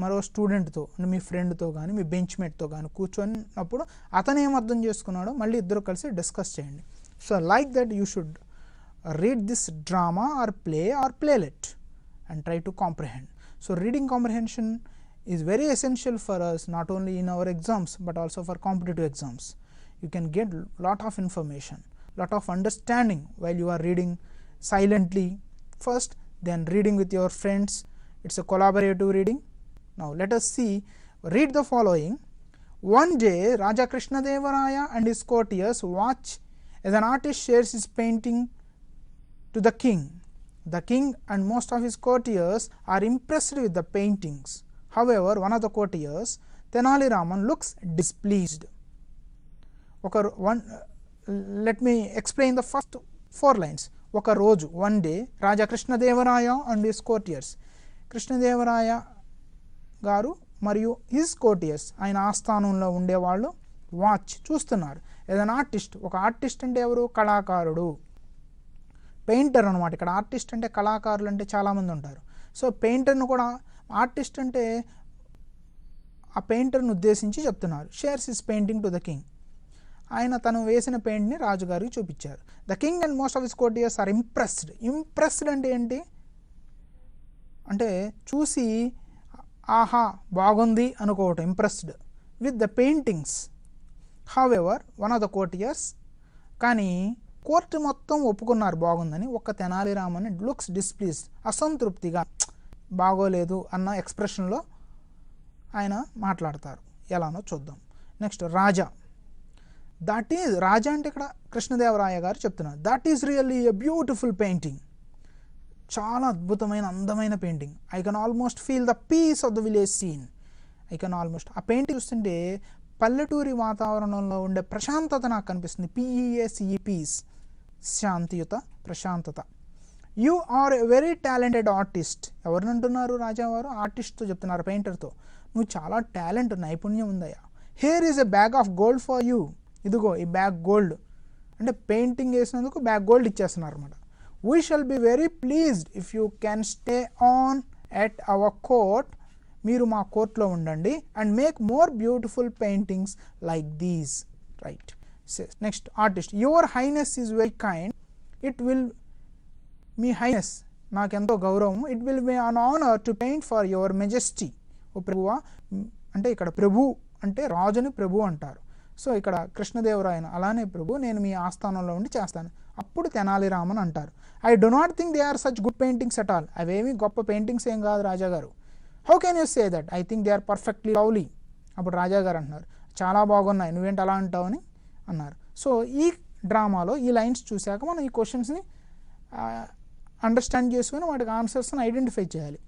మరో స్టూడెంట్తో అంటే మీ ఫ్రెండ్తో కానీ మీ బెంచ్మేట్తో కానీ కూర్చున్నప్పుడు అతను ఏం అర్థం చేసుకున్నాడో మళ్ళీ ఇద్దరు కలిసి డిస్కస్ చేయండి. So like that you should read this drama or playlet and try to comprehend. So reading comprehension is very essential for us, not only in our exams but also for competitive exams. You can get lot of information, lot of understanding while you are reading silently first, then reading with your friends. It's a collaborative reading. Now let us see, read the following. One day Raja Krishnadevaraya and his courtiers watch as an artist shares his painting to the king. The king and most of his courtiers are impressed with the paintings. However, one of the courtiers, Tenali Raman, looks displeased. Let me explain the first 4 lines. Oka roju, one day, Raja Krishnadevaraya and his courtiers. Krishnadevaraya garu mariyu his courtiers, ayana ఆస్థానంలో ఉండేవాళ్ళు వాచ్ చూస్తున్నారు. ఏదైనా ఆర్టిస్ట్, ఒక ఆర్టిస్ట్ అంటే ఎవరు, కళాకారుడు, పెయింటర్ అనమాట. ఇక్కడ ఆర్టిస్ట్ అంటే కళాకారులు అంటే చాలామంది ఉంటారు. సో పెయింటర్ను కూడా ఆర్టిస్ట్ అంటే ఆ పెయింటర్ను ఉద్దేశించి చెప్తున్నారు. Shares his painting to the king. ఆయన తను వేసిన పెయింట్ని రాజుగారికి చూపించారు. The king and most of his courtiers are impressed. Impressed అంటే ఏంటి అంటే చూసి ఆహా బాగుంది అనుకోవటం, impressed with the paintings. However one of the courtiers, కానీ కోర్టు మొత్తం ఒప్పుకున్నారు బాగుందని, ఒక్క తెనాలి రామన్ లుక్స్ డిస్ప్లీజ్డ్, అసంతృప్తిగా బాగోలేదు అన్న ఎక్స్ప్రెషన్లో ఆయన మాట్లాడతారు. ఎలానో చూద్దాం. Next Raja. That is, Raja అంటే ఇక్కడ కృష్ణదేవరాయ గారు చెప్తున్నారు, that is really a beautiful painting. చాలా అద్భుతమైన అందమైన painting. I can almost feel the peace of the village scene. I can almost, ఆ పెయింటింగ్ చూస్తుంటే పల్లెటూరి వాతావరణంలో ఉండే ప్రశాంతత నాకు కనిపిస్తుంది. PEACE, పీస్, శాంతియుత, ప్రశాంతత. You are a very talented artist. ఎవరిని అంటున్నారు రాజావారు? ఆర్టిస్ట్తో చెప్తున్నారు, పెయింటర్తో. నువ్వు చాలా టాలెంట్, నైపుణ్యం ఉందయ్యా. Here is a bag of gold for you. ఇదిగో ఈ బ్యాగ్ గోల్డ్, అంటే పెయింటింగ్ వేసినందుకు బ్యాగ్ గోల్డ్ ఇచ్చేస్తున్నారు అనమాట. We shall be very pleased if you can stay on at our court. మీరు మా కోర్ట్లో ఉండండి. And make more beautiful paintings like these. Right. Next artist. Your highness is very kind. It will, me highness నాకెంతో గౌరవం. It will be an honour to paint for your majesty. ఓ ప్రభువా, అంటే ఇక్కడ ప్రభు అంటే రాజుని ప్రభు అంటారు. సో ఇక్కడ కృష్ణదేవరాయన అలానే ప్రభు, నేను మీ ఆస్థానంలో ఉండి చేస్తాను. అప్పుడు తెనాలి రామన్ అంటారు, I do not think they are such good paintings at all. అవేమి గొప్ప పెయింటింగ్స్ ఏం కాదు రాజాగారు. How can you say that? I think they are perfectly lovely. అప్పుడు రాజాగారు అంటున్నారు, చాలా బాగున్నాయి, నువ్వేంటి అలా అంటావు అని అన్నారు. సో ఈ డ్రామాలో ఈ లైన్స్ చూశాక మనం ఈ క్వశ్చన్స్ని అండర్స్టాండ్ చేసుకుని వాటికి ఆన్సర్స్ని ఐడెంటిఫై చేయాలి.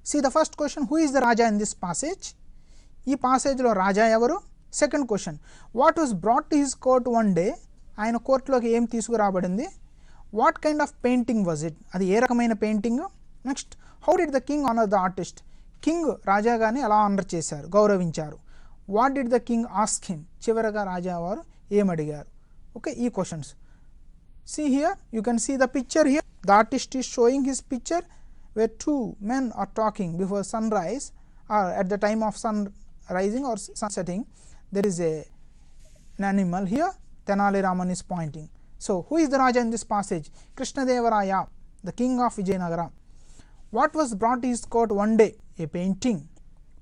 See the first question, who is the Raja in this passage? ఈ పాసేజ్లో రాజా ఎవరు? Second question, what was brought to his court one day? ఆయన కోర్టులోకి ఏం తీసుకురాబడింది? What kind of painting was it? అది ఏ రకమైన painting? Next, how did the king honour the artist? King రాజాగాని ఎలా ఆనర్ చేశారు, గౌరవించారు. What did the king ask him? చివరగా రాజావారు ఏమడిగారు? ఓకే, ఈ questions. See here, you can see the picture here. The artist is showing his picture where two men are talking before sunrise or at the time of sun rising or sun setting. There is an animal here. Tenali Raman is pointing. So who is the Raja in this passage? Krishnadeva Raya, the king of Vijayanagara. What was brought to his court one day? A painting.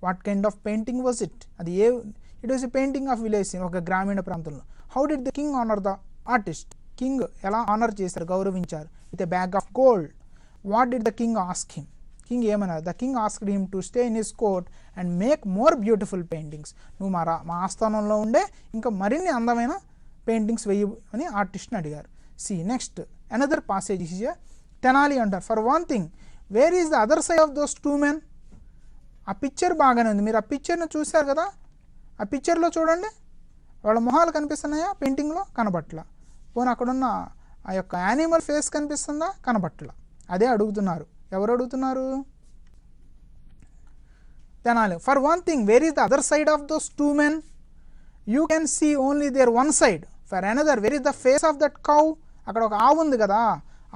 What kind of painting was it? It was a painting of village in oka gramina prantanlo. How did the king honor the artist? King ela honor chesaru, gauravincharu with a bag of gold. What did the king ask him? King ఏమన్నారు? The king asked him to stay in his court and make more beautiful paintings. నువ్వు మా ఆస్థానంలో ఉండే ఇంకా మరిన్ని అందమైన పెయింటింగ్స్ వేయి అని ఆర్టిస్ట్ని అడిగారు. See next another passage is here. Tenali అంటారు. For one thing, where is the other side of those two men? ఆ పిక్చర్ బాగానే ఉంది. మీరు ఆ పిక్చర్ని చూశారు కదా, ఆ పిక్చర్లో చూడండి, వాళ్ళ మొహాలు కనిపిస్తున్నాయా? పెయింటింగ్లో కనబట్ల. పోనీ అక్కడున్న ఆ యొక్క యానిమల్ ఫేస్ కనిపిస్తుందా? కనబట్ల. అదే అడుగుతున్నారు. ఎవరు అడుగుతున్నారు? Tenali. For one thing, where is the other side of those two men? You can see only their one side. For another, where is the face of that cow? అక్కడ ఒక ఆవు ఉంది కదా,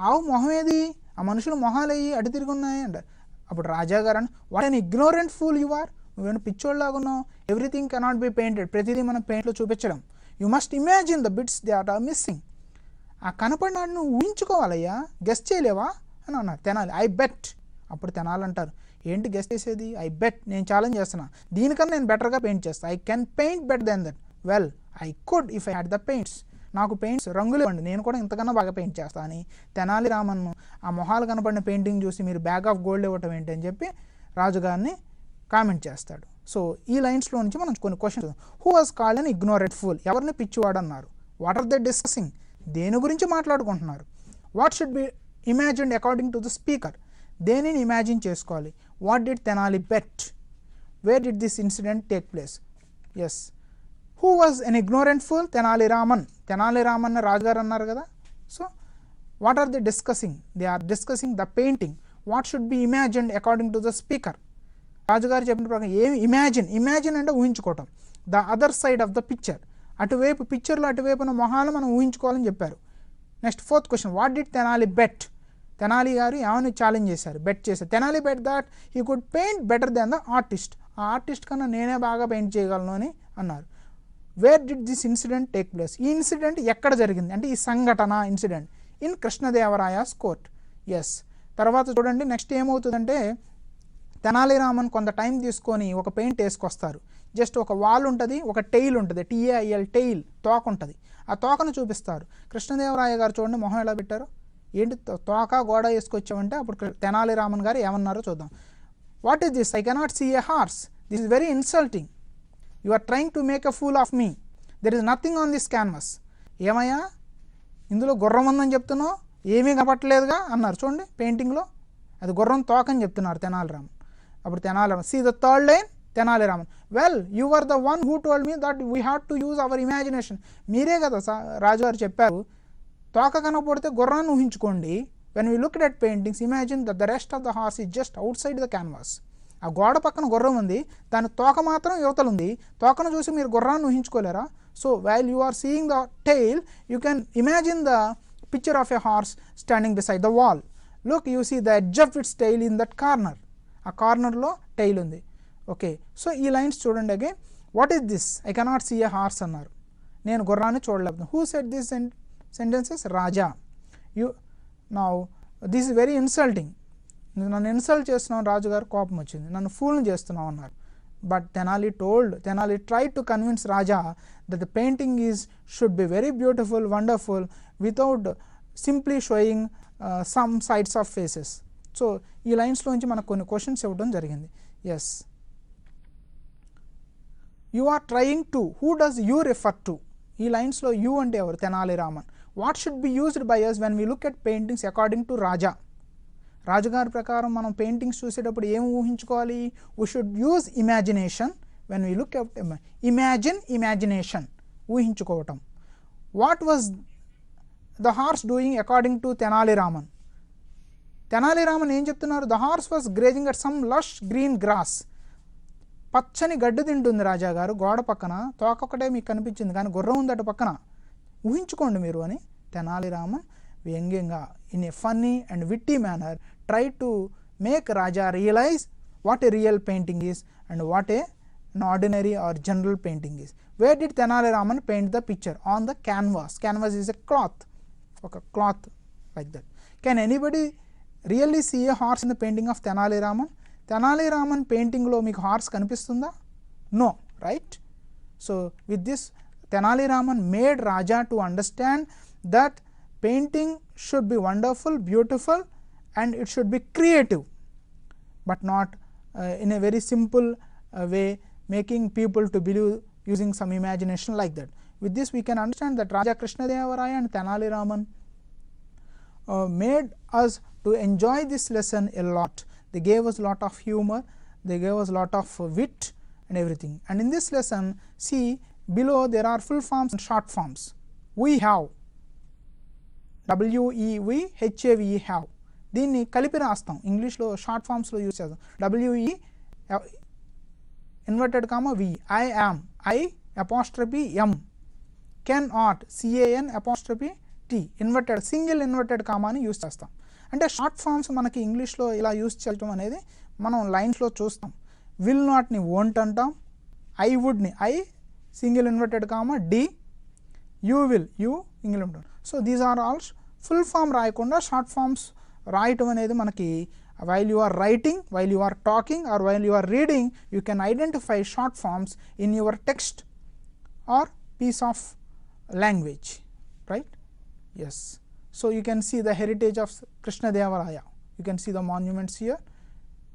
ఆవు మొహం ఏది? ఆ మనుషులు మొహాలు అయ్యి అటు తిరిగి ఉన్నాయి అంటారు. అప్పుడు రాజా గారు అని, what an ignorant fool you are, నువ్వేనా పిచ్చోళ్ళలాగా ఉన్నావు. ఎవ్రీథింగ్ కెనాట్ బి పెయింటెడ్, ప్రతిదీ మనం పెయింట్లో చూపించడం. You must imagine the bits they are missing. ఆ కనపడినాడు నువ్వు ఊహించుకోవాలయ్యా, గెస్ట్ చేయలేవా అని అన్నారు తెనాలి. I bet. అప్పుడు తెనాలి అంటారు, ఏంటి గెస్ట్ చేసేది? ఐ బెట్, నేను ఛాలెంజ్ చేస్తున్నా, దీనికన్నా నేను బెటర్గా పెయింట్ చేస్తాను. I can paint better than that. Well, I could if I had the paints. నాకు పెయింట్స్ రంగులు ఇవ్వండి, నేను కూడా ఇంతకన్నా బాగా పెయింట్ చేస్తాను అని తెనాలి రామన్ను ఆ మొహాలు కనపడిన పెయింటింగ్ చూసి మీరు బ్యాగ్ ఆఫ్ గోల్డ్ ఇవ్వటం ఏంటి అని చెప్పి రాజుగారిని కామెంట్ చేస్తాడు. సో ఈ లైన్స్లో నుంచి మనం కొన్ని questions. Who was called an ignorant fool? ఎవరిని పిచ్చివాడు అన్నారు? What are they discussing? దేని గురించి మాట్లాడుకుంటున్నారు? What should be imagined according to the speaker? దేనిని ఇమాజిన్ చేసుకోవాలి? What did Tenali bet? Where did this incident take place? Yes, who was an ignorant fool? Tenali Raman. Tenali Raman రాజుగారు అన్నారు కదా. So what are they discussing? They are discussing the painting. What should be imagined according to the speaker? రాజుగారు చెప్పిన ప్రకారం ఏమి ఇమాజిన్? ఇమాజిన్ అంటే ఊహించుకోవటం. The other side of the picture, అటువైపు పిక్చర్లో అటువైపున మొహాలు మనం ఊహించుకోవాలని చెప్పారు. Next fourth question, what did Tenali bet? Tenali గారు ఏమని ఛాలెంజ్ చేశారు, బెట్ చేశారు. Tenali bet that he could paint better than the artist. ఆ ఆర్టిస్ట్ కన్నా నేనే బాగా పెయింట్ చేయగలను అని అన్నారు. Where did this incident take place? ఈ ఇన్సిడెంట్ ఎక్కడ జరిగింది అంటే ఈ సంఘటన incident in Krishnadevaraya's court. Yes. తర్వాత చూడండి నెక్స్ట్ ఏమవుతుందంటే తెనాలి రామన్ కొంత టైం తీసుకొని ఒక పెయింట్ వేసుకొస్తారు. జస్ట్ ఒక వాల్ ఉంటుంది, ఒక టెయిల్ ఉంటుంది, TAIL టెయిల్, తోక ఉంటుంది. ఆ తోకను చూపిస్తారు. కృష్ణదేవరాయ గారు చూడండి మొహం ఎలా పెట్టారు, ఏంటి తోక గోడ వేసుకొచ్చామంటే అప్పుడు తెనాలి రామన్ గారు ఏమన్నారో చూద్దాం. What is this? I cannot see a horse. This is very insulting. You are trying to make a fool of me. There is nothing on this canvas. ఏమయ్యా ఇందులో గుర్రం ఉందని చెప్తున్నావు, ఏమీ కనపట్టలేదుగా అన్నారు. చూడండి పెయింటింగ్లో అది గుర్రం తోక అని చెప్తున్నారు తెనాలి రామన్. అప్పుడు Tenali Raman, see the third line, Tenali Raman, well you are the one who told me that we have to use our imagination. మీరే కదా రాజుగారు చెప్పారు తోక కనపడితే గుర్రాన్ని ఊహించుకోండి. When we look at paintings imagine that the rest of the horse is just outside the canvas. ఆ గోడ పక్కన గుర్రం ఉంది, దాని తోక మాత్రం యువతలు ఉంది. తోకను చూసి మీరు గుర్రాన్ని ఊహించుకోలేరా? So while you are seeing the tail you can imagine the picture of a horse standing beside the wall. Look you see the edge of its tail in that corner. ఆ కార్నర్లో టెయిల్ ఉంది. ఓకే, సో ఈ లైన్స్ చూడండి again. What is this? I cannot see a horse అన్నారు, నేను గుర్రాన్ని చూడలేకపోతున్నాను. Who said this sentences? Raja. You know this is very insulting. నన్ను ఇన్సల్ట్ చేస్తున్నావు, రాజుగారు కోపం వచ్చింది, నన్ను ఫూల్ని చేస్తున్నావు అన్నారు. But Tenali tried to convince Raja that the painting should be very beautiful, wonderful, without simply showing some sides of faces. So ఈ లైన్స్లో నుంచి మనకు కొన్ని క్వశ్చన్స్ ఇవ్వడం జరిగింది. Yes, you are trying to, who does you refer to? ఈ లైన్స్లో యూ అంటే ఎవరు? Tenali Raman. What should be used by us when we look at paintings according to Raja? రాజుగారి ప్రకారం మనం పెయింటింగ్స్ చూసేటప్పుడు ఏం ఊహించుకోవాలి? We should use imagination. When we look at imagination, ఊహించుకోవటం. What was the horse doing according to Tenali Raman? Tenali Raman ఏం చెప్తున్నారు? The horse was grazing at some lush green grass. పచ్చని గడ్డి తింటుంది రాజాగారు గోడ పక్కన, తోకొక్కటే మీకు కనిపించింది కానీ గుర్రం ఉంది అటు పక్కన, ఊహించుకోండి మీరు అని తెనాలి రామన్ వ్యంగ్యంగా in a funny and witty manner try to make Raja realize what a real painting is and what an ordinary or general painting is. Where did Tenali Raman paint the picture? On the canvas. Canvas is a cloth, okay, cloth like that. Can anybody really see a horse in the painting of Tenali Raman? Tenali Raman painting lo meeku horse kanipistunda? No, right? So with this, Tenali Raman made Raja to understand that painting should be wonderful, beautiful, and it should be creative, but not in a very simple way, making people to believe using some imagination like that. With this, we can understand that Raja Krishnadeva Raya and Tenali Raman made us to enjoy this lesson a lot. They gave us a lot of humor, they gave us a lot of wit and everything. And in this lesson, see below there are full forms and short forms. We have, WEVHAVE have. దీన్ని కలిపి రాస్తాం, ఇంగ్లీష్లో షార్ట్ ఫామ్స్లో యూజ్ చేస్తాం. WE inverted comma V, I am, I apostrophe M, can ought, CAN apostrophe T, inverted single inverted కామాని యూజ్ చేస్తాం. అంటే షార్ట్ ఫామ్స్ మనకి ఇంగ్లీష్లో ఇలా యూజ్ చేయడం అనేది మనం లైన్స్లో చూస్తాం. విల్ నాట్ని వోంట్ అంటాం, ఐ వుడ్ని I single inverted comma D, you will you single inverted. So these are all full form రాయకుండా షార్ట్ ఫామ్స్ రాయటం అనేది మనకి, while you are writing, while you are talking, or while you are reading, you can identify short forms in your text or piece of language, right? Yes. So you can see the heritage of Krishnadeva Raya. You can see the monuments here,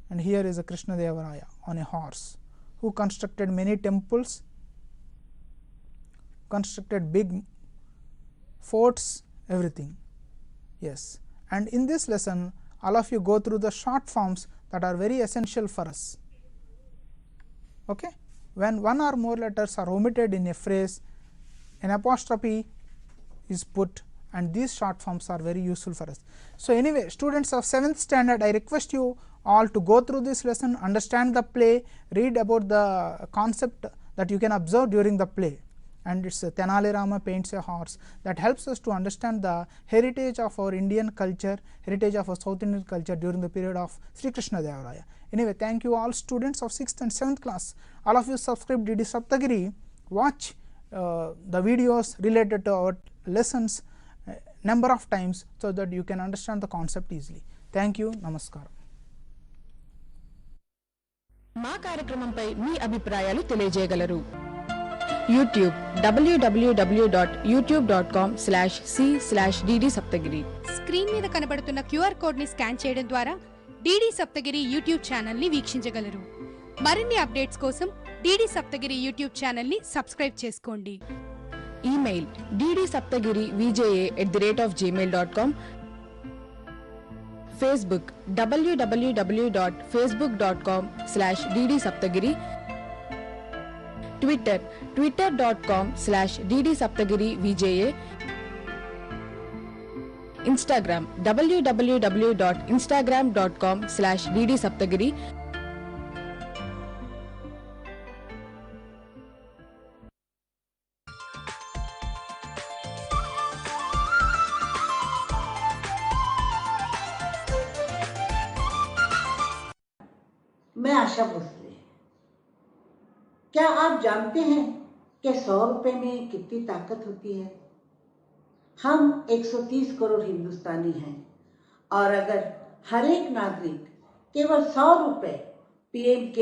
and here is a Krishnadeva Raya on a horse who constructed many temples, constructed big forts, everything. Yes. And in this lesson, all of you go through the short forms that are very essential for us. Okay? When one or more letters are omitted in a phrase, an apostrophe is put, and these short forms are very useful for us. So anyway, students of 7th standard, I request you all to go through this lesson, understand the play, read about the concept that you can observe during the play. And it's Tenali Rama paints a horse, that helps us to understand the heritage of our Indian culture, heritage of our South Indian culture during the period of Sri Krishnadeva Raya. Anyway, thank you all students of 6th and 7th class. All of you subscribe DD Saptagiri, watch the videos related to our lessons number of times so that you can understand the concept easily. Thank you. Namaskaram. మా కార్యక్రమంపై మీ అభిప్రాయాలు తెలియజేయగలరు. YouTube www.youtube.com/c/dd Saptagiri. స్క్రీన్ మీద కనబడుతున్న క్యూఆర్ కోడ్ ని స్కాన్ చేయడం ద్వారా డిడి సప్తగిరి యూట్యూబ్ ఛానల్ ని వీక్షించగలరు. మరిన్ని అప్డేట్స్ కోసం డిడి సప్తగిరి యూట్యూబ్ ఛానల్ ని సబ్స్క్రైబ్ చేసుకోండి. Email ddSaptagiri@gmail.com. Facebook www.facebook.com/dd Saptagiri. Twitter twitter.com/dd Saptagiri VJA. Instagram www.instagram.com/dd Saptagiri. मैं आशा भोसले। क्या आप जानते हैं कि 100 रुपए में कितनी ताकत होती है? हम 130 करोड़ हिंदुस्तानी हैं और अगर हर एक नागरिक केवल 100 रुपए पीएम केयर